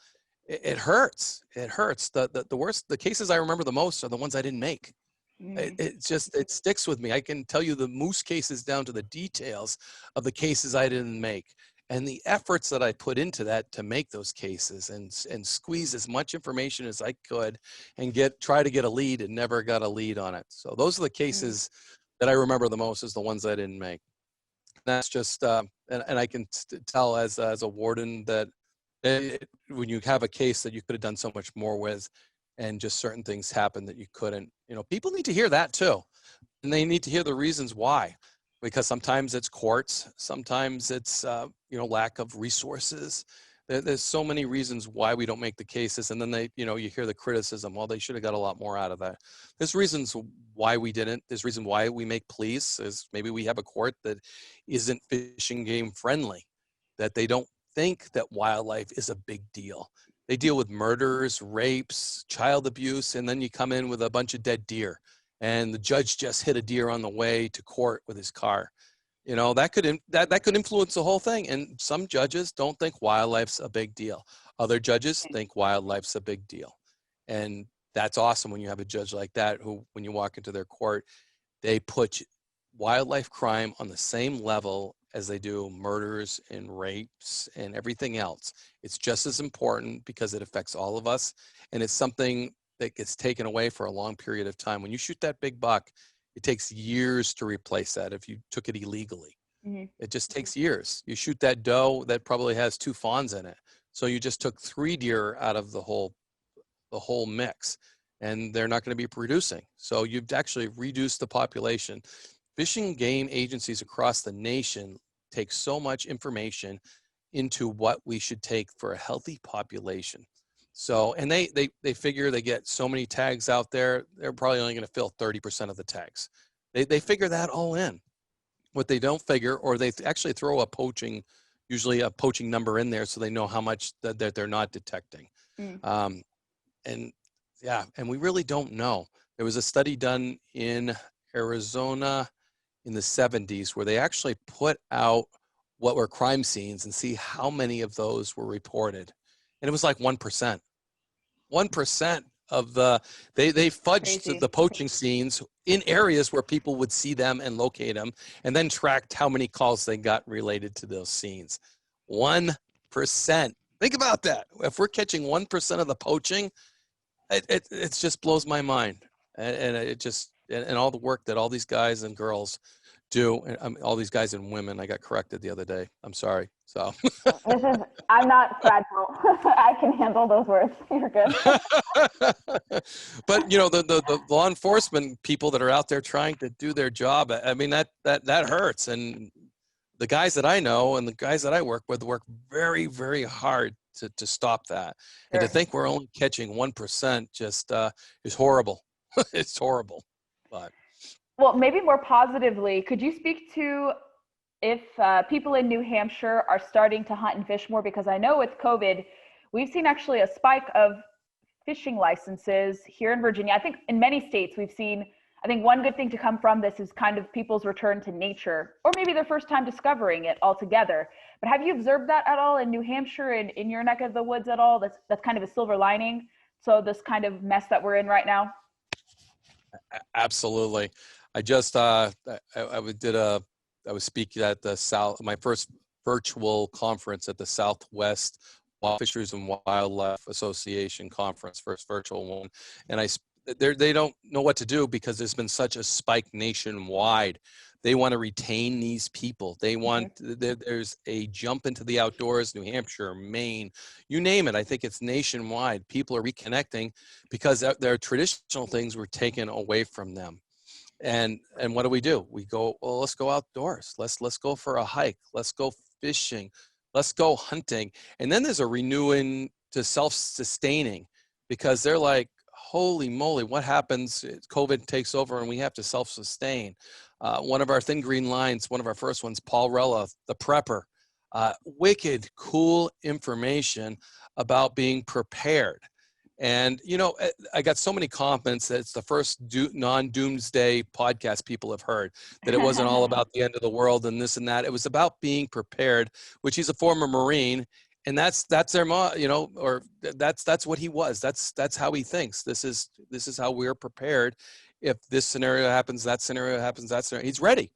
S2: it hurts. It hurts. The worst, the cases I remember the most are the ones I didn't make. It sticks with me. I can tell you the moose cases down to the details of the cases I didn't make, and the efforts that I put into that to make those cases, and squeeze as much information as I could and try to get a lead, and never got a lead on it. So those are the cases that I remember the most, is the ones I didn't make. That's just and I can tell as a warden that when you have a case that you could have done so much more with, and just certain things happen that you couldn't, you know, people need to hear that too. And they need to hear the reasons why, because sometimes it's courts, sometimes it's, you know, lack of resources. There's so many reasons why we don't make the cases. And then you know, you hear the criticism, well, they should have got a lot more out of that. There's reasons why we didn't. There's reason why we make pleas, is maybe we have a court that isn't fishing game friendly, that they don't think that wildlife is a big deal. They deal with murders, rapes, child abuse, and then you come in with a bunch of dead deer, and the judge just hit a deer on the way to court with his car. You know, that could influence the whole thing. And some judges don't think wildlife's a big deal. Other judges think wildlife's a big deal. And that's awesome when you have a judge like that, who, when you walk into their court, they put wildlife crime on the same level as they do murders and rapes and everything else. It's just as important, because it affects all of us. And it's something that gets taken away for a long period of time. When you shoot that big buck, it takes years to replace that if you took it illegally. It just takes years. You shoot that doe that probably has 2 fawns in it. So you just took 3 deer out of the whole mix, and they're not going to be producing. So you've actually reduced the population. Fishing game agencies across the nation take so much information into what we should take for a healthy population. So, and they figure they get so many tags out there, they're probably only going to fill 30% of the tags. They figure that all in. what they don't figure, or they actually throw usually a poaching number in there so they know how much that they're not detecting.
S1: Mm.
S2: And yeah, and we really don't know. There was a study done in Arizona in the 70s where they actually put out what were crime scenes and see how many of those were reported. And it was like 1%. 1% of they fudged
S1: Crazy.
S2: the poaching scenes in areas where people would see them and locate them, and then tracked how many calls they got related to those scenes. 1%. Think about that. If we're catching 1% of the poaching, it just blows my mind. And it just, and all the work that all these guys and girls do, and all these guys and women, I got corrected the other day. I'm sorry. So
S1: I'm not fragile. I can handle those words. You're good.
S2: but the law enforcement people that are out there trying to do their job, I mean, that hurts. And the guys that I know and the guys that I work with work very, very hard to stop that.
S1: Sure.
S2: And to think we're only catching 1% just is horrible. It's horrible. But
S1: Well, maybe more positively, could you speak to if people in New Hampshire are starting to hunt and fish more? Because I know with COVID, we've seen actually a spike of fishing licenses here in Virginia. I think in many states we've seen, I think one good thing to come from this is kind of people's return to nature, or maybe their first time discovering it altogether. But have you observed that at all in New Hampshire and in your neck of the woods at all? That's kind of a silver lining. So this kind of mess that we're in right now.
S2: absolutely. I just I was speaking at my first virtual conference at the Southwest Wild Fishers and Wildlife Association conference, first virtual one, and they don't know what to do because there's been such a spike nationwide. They want to retain these people. They want, there's a jump into the outdoors, New Hampshire, Maine, you name it. I think it's nationwide. People are reconnecting because their traditional things were taken away from them. And what do? We go, well, let's go outdoors. Let's go for a hike. Let's go fishing. Let's go hunting. And then there's a renewing to self-sustaining, because they're like, holy moly, what happens? COVID takes over and we have to self-sustain. One of our Thin Green Lines, one of our first ones, Paul Rella, the prepper, wicked cool information about being prepared. And, I got so many comments that it's the first non-doomsday podcast people have heard, that it wasn't all about the end of the world and this and that. It was about being prepared, which he's a former Marine. And that's their or that's what he was. That's how he thinks. This is how we're prepared. If this scenario happens, that scenario happens, that scenario, he's ready.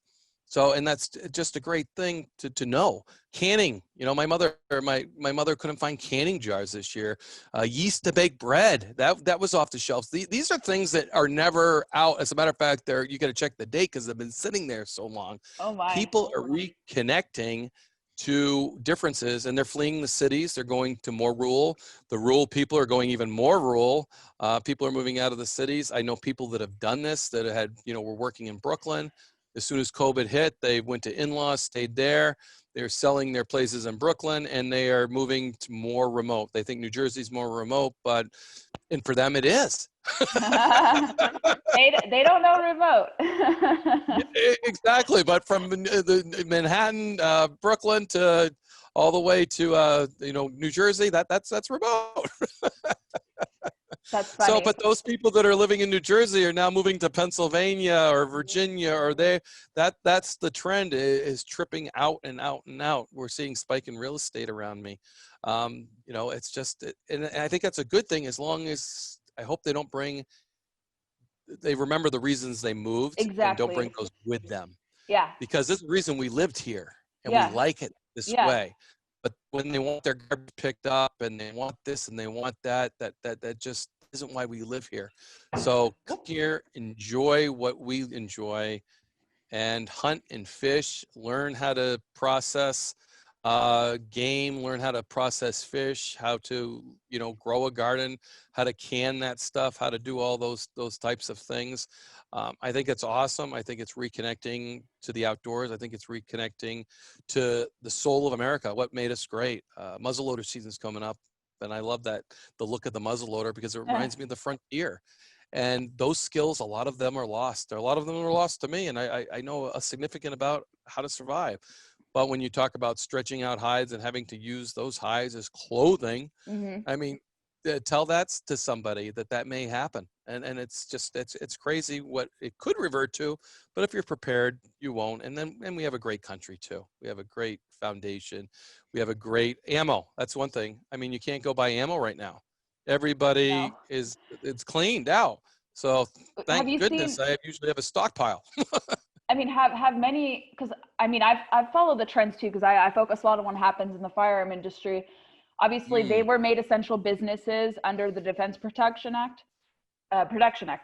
S2: So, and that's just a great thing to know. Canning, my mother couldn't find canning jars this year. Yeast to bake bread, that was off the shelves. These are things that are never out. As a matter of fact, you got to check the date because they've been sitting there so long.
S1: Oh my.
S2: People are reconnecting to differences, and they're fleeing the cities. They're going to more rural. The rural people are going even more rural. People are moving out of the cities. I know people that have done this, that had, were working in Brooklyn. As soon as COVID hit, they went to in-laws, stayed there. They're selling their places in Brooklyn, and they are moving to more remote. They think New Jersey's more remote, and for them it is.
S1: They don't know remote.
S2: Exactly, but from the Manhattan, Brooklyn to all the way to New Jersey, that's remote.
S1: That's funny.
S2: So, but those people that are living in New Jersey are now moving to Pennsylvania or Virginia, or that's the trend, is tripping out and out and out. We're seeing spike in real estate around me. It's just, and I think that's a good thing, as long as I hope they remember the reasons they moved.
S1: Exactly.
S2: And don't bring those with them.
S1: Yeah.
S2: Because this is the reason we lived here, and
S1: Yeah.
S2: we like it this way. But when they want their garbage picked up and they want this and they want that just isn't why we live here. So come here, enjoy what we enjoy, and hunt and fish, learn how to process game, learn how to process fish, how to, grow a garden, how to can that stuff, how to do all those types of things. I think it's awesome. I think it's reconnecting to the outdoors. I think it's reconnecting to the soul of America, what made us great. Muzzleloader season's coming up, and I love the look of the muzzleloader, because it reminds me of the frontier. And those skills, a lot of them are lost. A lot of them are lost to me, and I know a significant about how to survive. But when you talk about stretching out hides and having to use those hides as clothing,
S1: Mm-hmm.
S2: I mean, tell that to somebody that may happen. And it's just, it's crazy what it could revert to, but if you're prepared, you won't. And we have a great country too. We have a great foundation. We have a great ammo. That's one thing. I mean, you can't go buy ammo right now.
S1: No.
S2: Everybody it's cleaned out. So
S1: Have
S2: thank
S1: you
S2: goodness
S1: seen?
S2: I usually have a stockpile.
S1: I mean, have many, because I mean, I've followed the trends too, because I focus a lot on what happens in the firearm industry. Obviously, they
S2: Mm,
S1: were made essential businesses under the Defense Production Act,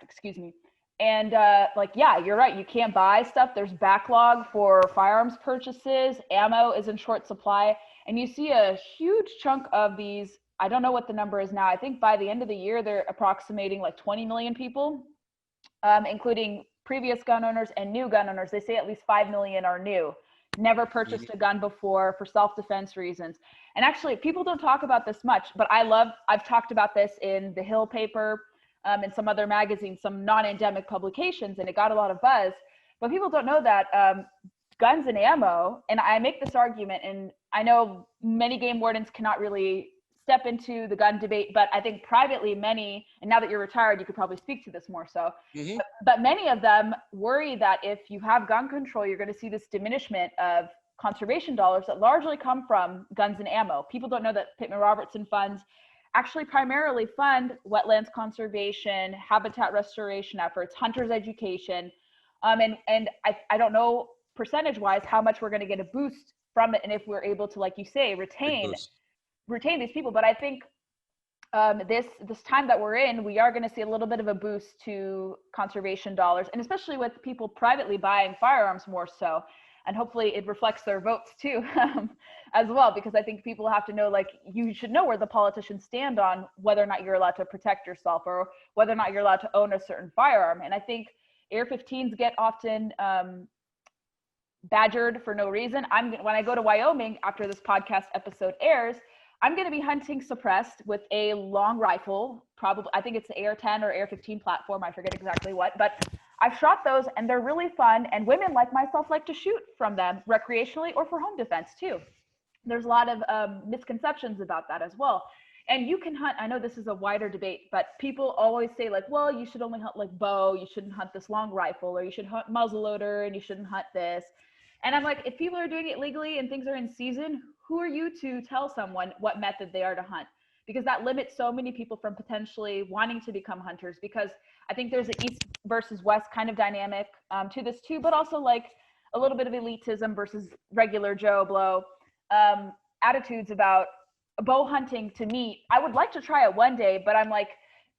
S1: excuse me. And like, yeah, you're right. You can't buy stuff. There's backlog for firearms purchases. Ammo is in short supply, and you see a huge chunk of these. I don't know what the number is now. I think by the end of the year, they're approximating like 20 million people, including previous gun owners and new gun owners. They say at least 5 million are new, never purchased
S2: mhm.
S1: a gun before for self-defense reasons. And actually, people don't talk about this much, but I've talked about this in the Hill paper, and some other magazines, some non-endemic publications, and it got a lot of buzz. But people don't know that guns and ammo, and I make this argument, and I know many game wardens cannot really step into the gun debate, but I think privately many, and now that you're retired, you could probably speak to this more so,
S2: Mhm.
S1: but many of them worry that if you have gun control, you're going to see this diminishment of conservation dollars that largely come from guns and ammo. People don't know that Pittman Robertson funds actually primarily fund wetlands conservation, habitat restoration efforts, hunters education. And I don't know percentage wise how much we're going to get a boost from it. And if we're able to, like you say,
S2: Big boost.
S1: retain these people. But I think this time that we're in, we are going to see a little bit of a boost to conservation dollars, and especially with people privately buying firearms more so. And hopefully it reflects their votes too, as well, because I think people have to know, like, you should know where the politicians stand on whether or not you're allowed to protect yourself or whether or not you're allowed to own a certain firearm. And I think AR-15s get often badgered for no reason. When I go to Wyoming after this podcast episode airs, I'm going to be hunting suppressed with a long rifle. Probably, I think it's the AR-10 or AR-15 platform. I forget exactly what, but I've shot those and they're really fun. And women like myself like to shoot from them recreationally or for home defense too. There's a lot of misconceptions about that as well. And you can hunt. I know this is a wider debate, but people always say, like, well, you should only hunt like bow. You shouldn't hunt this long rifle, or you should hunt muzzleloader, and you shouldn't hunt this. And I'm like, if people are doing it legally and things are in season, who are you to tell someone what method they are to hunt? Because that limits so many people from potentially wanting to become hunters. Because I think there's an East versus West kind of dynamic to this too, but also like a little bit of elitism versus regular Joe Blow attitudes about bow hunting. To me, I would like to try it one day, but I'm like,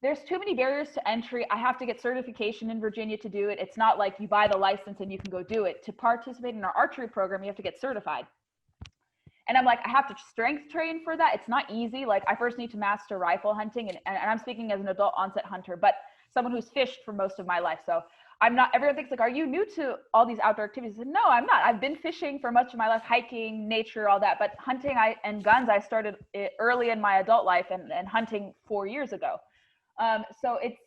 S1: there's too many barriers to entry. I have to get certification in Virginia to do it. It's not like you buy the license and you can go do it. To participate in our archery program, you have to get certified. And I'm like, I have to strength train for that. It's not easy. Like, I first need to master rifle hunting, and I'm speaking as an adult onset hunter, but someone who's fished for most of my life. So I'm not, everyone thinks like, are you new to all these outdoor activities? No, I'm not. I've been fishing for much of my life, hiking, nature, all that. But hunting and guns, I started early in my adult life, and hunting 4 years ago. So it's,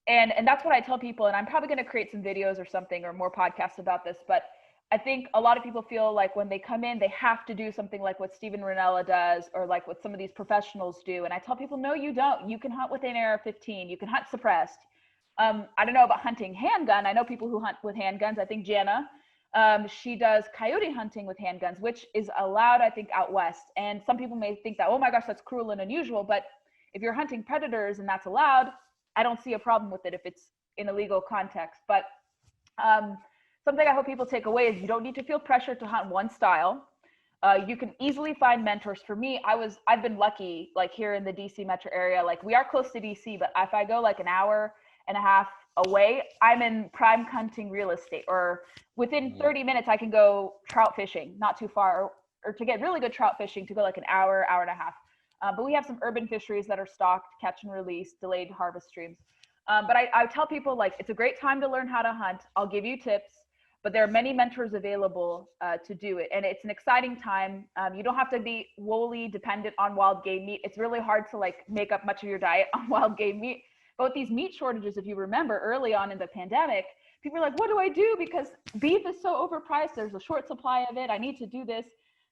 S1: and that's what I tell people. And I'm probably going to create some videos or something or more podcasts about this. But I think a lot of people feel like when they come in, they have to do something like what Steven Ranella does, or like what some of these professionals do. And I tell people, no, you don't. You can hunt with an AR-15. You can hunt suppressed. I don't know about hunting handgun. I know people who hunt with handguns. I think Jana, she does coyote hunting with handguns, which is allowed, I think, out west. And some people may think that, oh my gosh, that's cruel and unusual. But if you're hunting predators and that's allowed, I don't see a problem with it if it's in a legal context. But something I hope people take away is you don't need to feel pressure to hunt one style. You can easily find mentors. For me, I've been lucky, like here in the DC metro area. Like, we are close to DC, but if I go like an hour and a half away, I'm in prime hunting real estate, or within 30 minutes I can go trout fishing, not too far, or to get really good trout fishing, to go like an hour, hour and a half. But we have some urban fisheries that are stocked, catch and release, delayed harvest streams. But I tell people, like, it's a great time to learn how to hunt. I'll give you tips, but there are many mentors available to do it. And it's an exciting time. You don't have to be wholly dependent on wild game meat. It's really hard to like make up much of your diet on wild game meat. But with these meat shortages, if you remember early on in the pandemic, people were like, what do I do? Because beef is so overpriced. There's a short supply of it. I need to do this.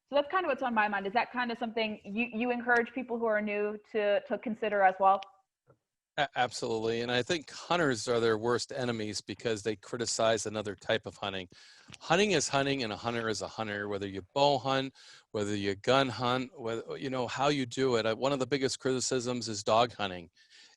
S1: So that's kind of what's on my mind. Is that kind of something you encourage people who are new to consider as well?
S2: Absolutely. And I think hunters are their worst enemies because they criticize another type of hunting. Hunting is hunting and a hunter is a hunter, whether you bow hunt, whether you gun hunt, whether, how you do it. One of the biggest criticisms is dog hunting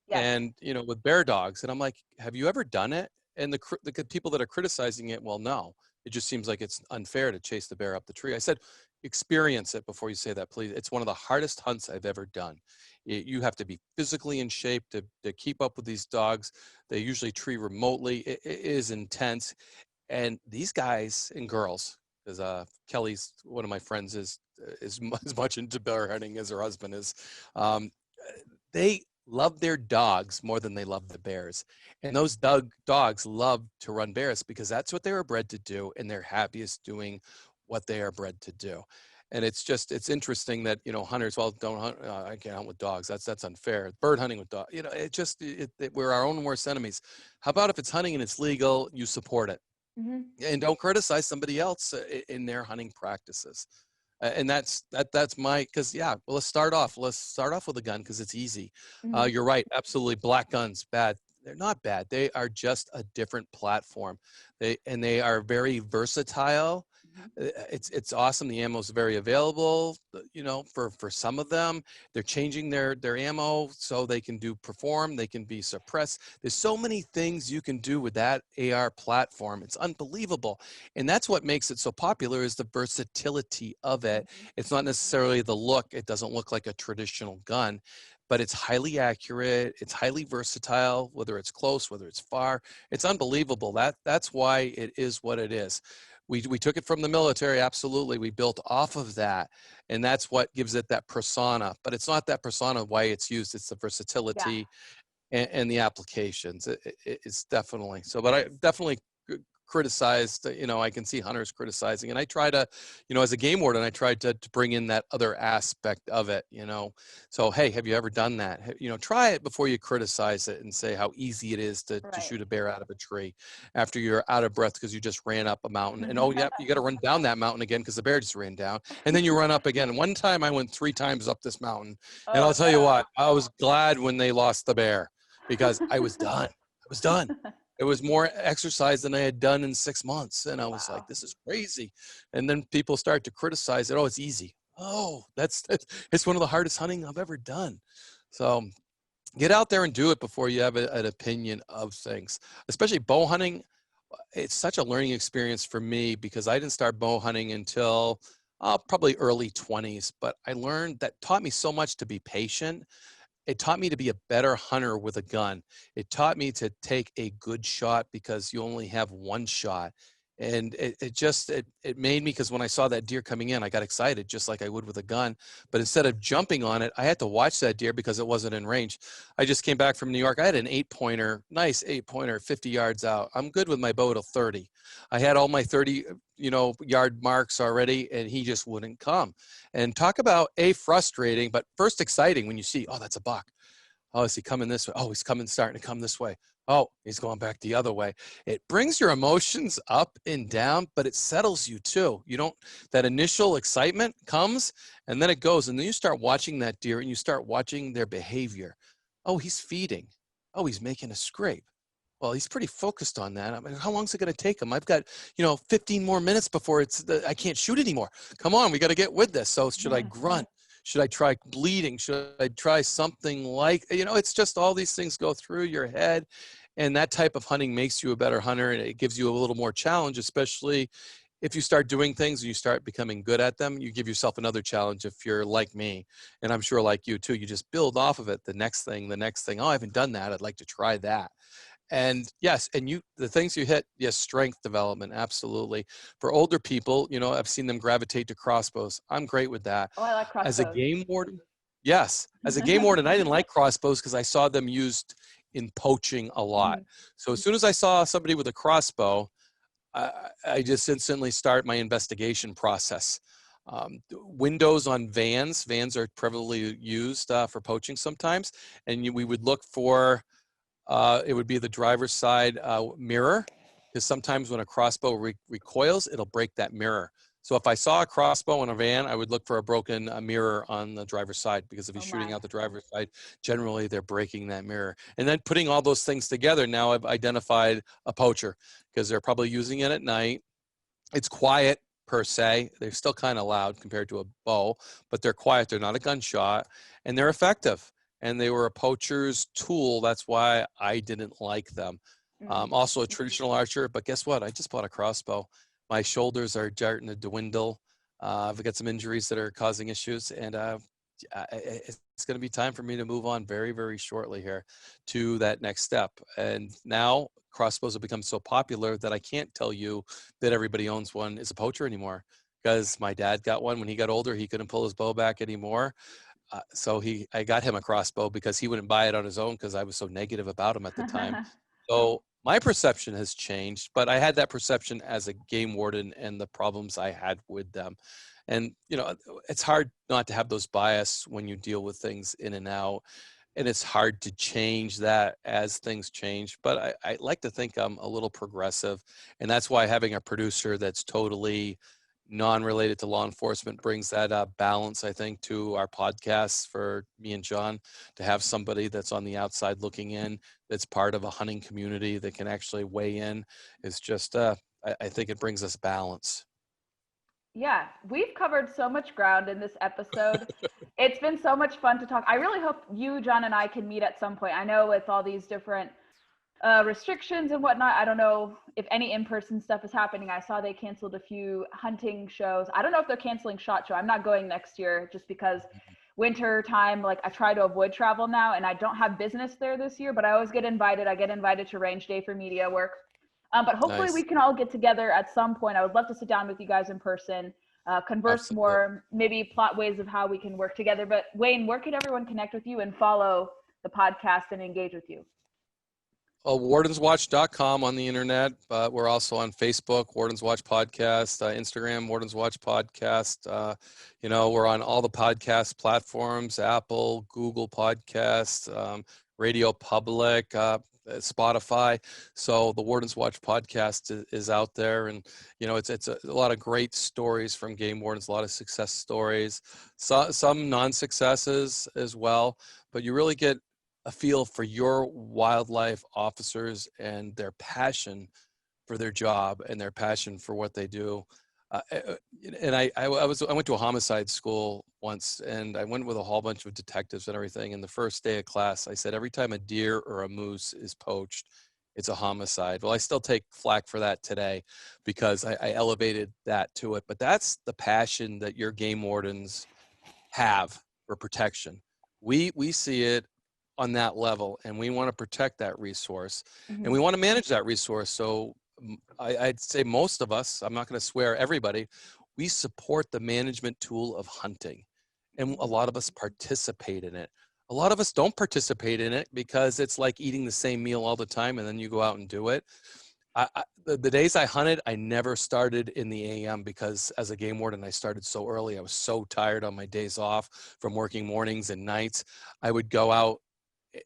S1: Yes.
S2: and, with bear dogs. And I'm like, have you ever done it? And the people that are criticizing it, well, no, it just seems like it's unfair to chase the bear up the tree. I said, experience it before you say that, please. It's one of the hardest hunts I've ever done. You have to be physically in shape to keep up with these dogs. They usually tree remotely. It is intense. And these guys and girls, because Kelly's one of my friends is as much into bear hunting as her husband is. They love their dogs more than they love the bears. And those dogs love to run bears because that's what they were bred to do, and they're happiest doing what they are bred to do. And it's interesting that, hunters, well, don't hunt, I can't hunt with dogs. That's unfair. Bird hunting with dogs, we're our own worst enemies. How about if it's hunting and it's legal, you support it?
S1: Mm-hmm.
S2: And don't criticize somebody else in their hunting practices. And that's my, because well, let's start off with a gun because it's easy.
S1: Mm-hmm.
S2: You're right, absolutely. Black guns, bad. They're not bad. They are just a different platform. They are very versatile. It's awesome. The ammo is very available, for some of them. They're changing their ammo so they can perform, they can be suppressed. There's so many things you can do with that AR platform. It's unbelievable. And that's what makes it so popular, is the versatility of it. It's not necessarily the look. It doesn't look like a traditional gun, but it's highly accurate. It's highly versatile, whether it's close, whether it's far. It's unbelievable. That's why it is what it is. We took it from the military, absolutely. We built off of that, and that's what gives it that persona. But it's not that persona why it's used. It's the versatility and the applications. It's definitely so. But I definitely criticized, I can see hunters criticizing, and I try to, as a game warden, I tried to bring in that other aspect of it, so hey, have you ever done that? Try it before you criticize it and say how easy it is to shoot a bear out of a tree after you're out of breath because you just ran up a mountain, and oh yeah, you got to run down that mountain again because the bear just ran down, and then you run up again. One time I went 3 times up this mountain, and I'll tell you what, I was glad when they lost the bear because I was done. It was more exercise than I had done in 6 months. And I was like, this is crazy. And then people start to criticize it. Oh, it's easy. Oh, it's one of the hardest hunting I've ever done. So get out there and do it before you have an opinion of things, especially bow hunting. It's such a learning experience for me because I didn't start bow hunting until probably early 20s, but I learned that taught me so much to be patient. It taught me to be a better hunter with a gun. It taught me to take a good shot because you only have one shot. And it made me, because when I saw that deer coming in, I got excited just like I would with a gun. But instead of jumping on it, I had to watch that deer because it wasn't in range. I just came back from New York. I had an 8-pointer, nice 8-pointer, 50 yards out. I'm good with my bow to 30. I had all my 30, yard marks already, and he just wouldn't come. And talk about frustrating, but first exciting when you see, oh, that's a buck. Oh, is he coming this way? Oh, he's starting to come this way. Oh, he's going back the other way. It brings your emotions up and down, but it settles you too. That initial excitement comes and then it goes. And then you start watching that deer and you start watching their behavior. Oh, he's feeding. Oh, he's making a scrape. Well, he's pretty focused on that. I mean, how long is it going to take him? I've got, 15 more minutes before I can't shoot anymore. Come on, we got to get with this. So should I grunt? Should I try bleeding? Should I try something like, it's just all these things go through your head, and that type of hunting makes you a better hunter, and it gives you a little more challenge, especially if you start doing things and you start becoming good at them. You give yourself another challenge if you're like me, and I'm sure like you too. You just build off of it. The next thing. Oh, I haven't done that. I'd like to try that. And yes, and the things you hit, yes, strength development, absolutely. For older people, I've seen them gravitate to crossbows. I'm great with that.
S1: Oh, I like crossbows.
S2: As a game warden, yes, as a game warden, I didn't like crossbows because I saw them used in poaching a lot. So as soon as I saw somebody with a crossbow, I just instantly start my investigation process. Windows on vans are prevalently used for poaching sometimes, and we would look for it would be the driver's side mirror, because sometimes when a crossbow recoils, it'll break that mirror. So if I saw a crossbow in a van, I would look for a broken mirror on the driver's side, because if he's shooting out the driver's side, generally they're breaking that mirror. And then putting all those things together, now I've identified a poacher, because they're probably using it at night. It's quiet per se. They're still kind of loud compared to a bow, but they're quiet. They're not a gunshot, and they're effective. And they were a poacher's tool. That's why I didn't like them. Also a traditional archer, but guess what? I just bought a crossbow. My shoulders are starting to dwindle. I've got some injuries that are causing issues, and it's going to be time for me to move on very, very shortly here to that next step. And now crossbows have become so popular that I can't tell you that everybody owns one is a poacher anymore, because my dad got one when he got older. He couldn't pull his bow back anymore. So I got him a crossbow because he wouldn't buy it on his own, because I was so negative about him at the time. So my perception has changed, but I had that perception as a game warden and the problems I had with them. And, you know, it's hard not to have those bias when you deal with things in and out. And it's hard to change that as things change. But I like to think I'm a little progressive. And that's why having a producer that's totally non-related to law enforcement brings that balance, I think, to our podcasts for me and John, to have somebody that's on the outside looking in, that's part of a hunting community that can actually weigh in, is just, I think it brings us balance.
S1: Yeah, we've covered so much ground in this episode. It's been so much fun to talk. I really hope you, John, and I can meet at some point. I know with all these different restrictions and whatnot, I don't know if any in-person stuff is happening. I saw they canceled a few hunting shows. I don't know if they're canceling SHOT Show. I'm not going next year just because winter time, like I try to avoid travel now, and I don't have business there this year, but I always get invited. I get invited to range day for media work. But hopefully we can all get together at some point. I would love to sit down with you guys in person, converse more, maybe plot ways of how we can work together. But Wayne, where can everyone connect with you and follow the podcast and engage with you?
S2: Wardenswatch.com on the internet, but we're also on Facebook, Wardens Watch Podcast, Instagram, Wardens Watch Podcast. You know, we're on all the podcast platforms, Apple, Google Podcasts, Radio Public, Spotify. So the Wardens Watch Podcast is out there, and you know, it's a lot of great stories from game wardens, a lot of success stories, some non-successes as well, but you really get a feel for your wildlife officers and their passion for their job and their passion for what they do. And I went to a homicide school once, and I went with a whole bunch of detectives and everything. And the first day of class, I said, every time a deer or a moose is poached, it's a homicide. Well, I still take flack for that today because I elevated that to it. But that's the passion that your game wardens have for protection. We see it on that level, and we want to protect that resource, and we want to manage that resource. So I'd say most of us, I'm not going to swear everybody, we support the management tool of hunting, and a lot of us participate in it. A lot of us don't participate in it because it's like eating the same meal all the time, and then you go out and do it. The days I hunted, I never started in the AM, because as a game warden, I started so early. I was so tired on my days off from working mornings and nights. I would go out,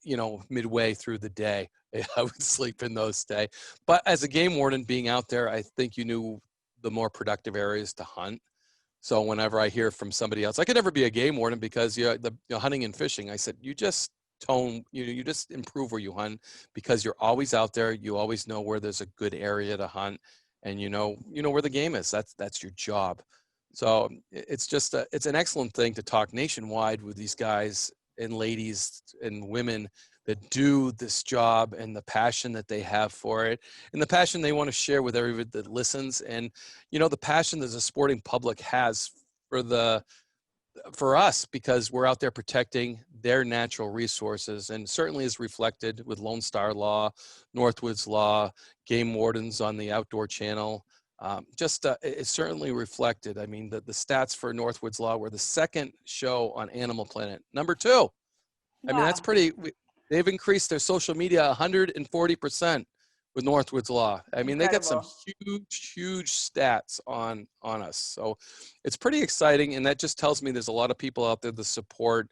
S2: you know, midway through the day. I would sleep in those days. But as a game warden, being out there, I think you knew the more productive areas to hunt. So whenever I hear from somebody else, I could never be a game warden because you're hunting and fishing. I said, you just you just improve where you hunt, because you're always out there. You always know where there's a good area to hunt, and you know where the game is. That's your job. So it's just it's an excellent thing to talk nationwide with these guys and ladies and women that do this job, and the passion that they have for it, and the passion they want to share with everybody that listens, and you know, the passion that the sporting public has for us, because we're out there protecting their natural resources, and certainly is reflected with Lone Star Law, Northwoods Law, game wardens on the Outdoor Channel. It's certainly reflected. I mean, the stats for Northwoods Law were the second show on Animal Planet, number 2. Wow. I mean, that's pretty. They've increased their social media 140% with Northwoods Law. I mean, they got some huge stats on us. So it's pretty exciting, and that just tells me there's a lot of people out there that support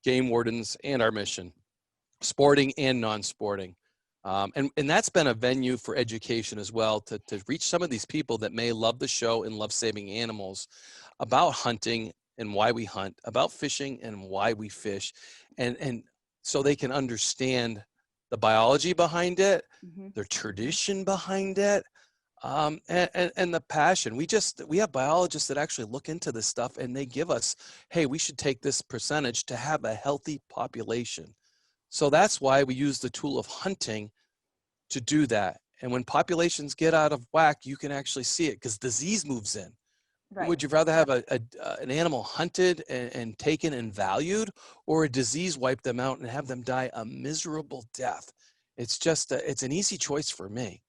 S2: game wardens and our mission, sporting and non-sporting. And that's been a venue for education as well, to reach some of these people that may love the show and love saving animals, about hunting and why we hunt, about fishing and why we fish, and so they can understand the biology behind it, their tradition behind it, and the passion. We have biologists that actually look into this stuff, and they give us, hey, we should take this percentage to have a healthy population. So that's why we use the tool of hunting to do that. And when populations get out of whack, you can actually see it, because disease moves in.
S1: Right.
S2: Would you rather have an animal hunted and taken and valued, or a disease wipe them out and have them die a miserable death? It's just, it's an easy choice for me.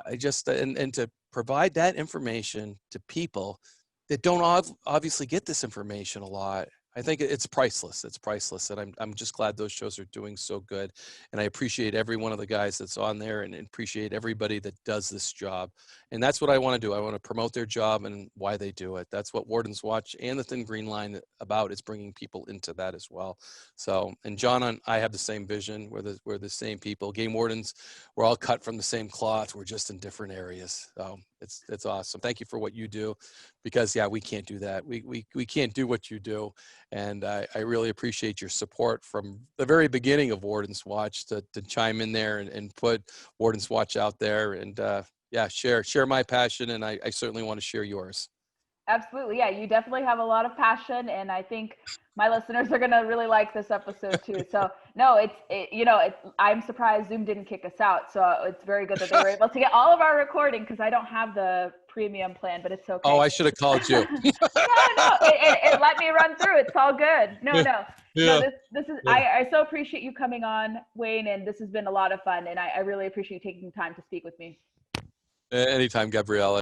S2: And to provide that information to people that don't obviously get this information a lot, I think it's priceless. It's priceless. And I'm just glad those shows are doing so good. And I appreciate every one of the guys that's on there, and appreciate everybody that does this job. And that's what I want to do. I want to promote their job and why they do it. That's what Warden's Watch and the Thin Green Line about, is bringing people into that as well. So, and John and I have the same vision. We're the same people. Game wardens, we're all cut from the same cloth. We're just in different areas. So it's awesome. Thank you for what you do, because yeah, we can't do that. We can't do what you do. And I really appreciate your support from the very beginning of Warden's Watch, to chime in there and put Warden's Watch out there, and yeah, share my passion, and I certainly want to share yours.
S1: Absolutely. Yeah, you definitely have a lot of passion, and I think my listeners are going to really like this episode too. So no, I'm surprised Zoom didn't kick us out. So it's very good that they were able to get all of our recording, because I don't have the premium plan, but it's okay.
S2: Oh, I should have called you.
S1: No, it let me run through. It's all good. No. This is, I so appreciate you coming on, Wayne, and this has been a lot of fun, and I really appreciate you taking time to speak with me.
S2: Anytime, Gabriella.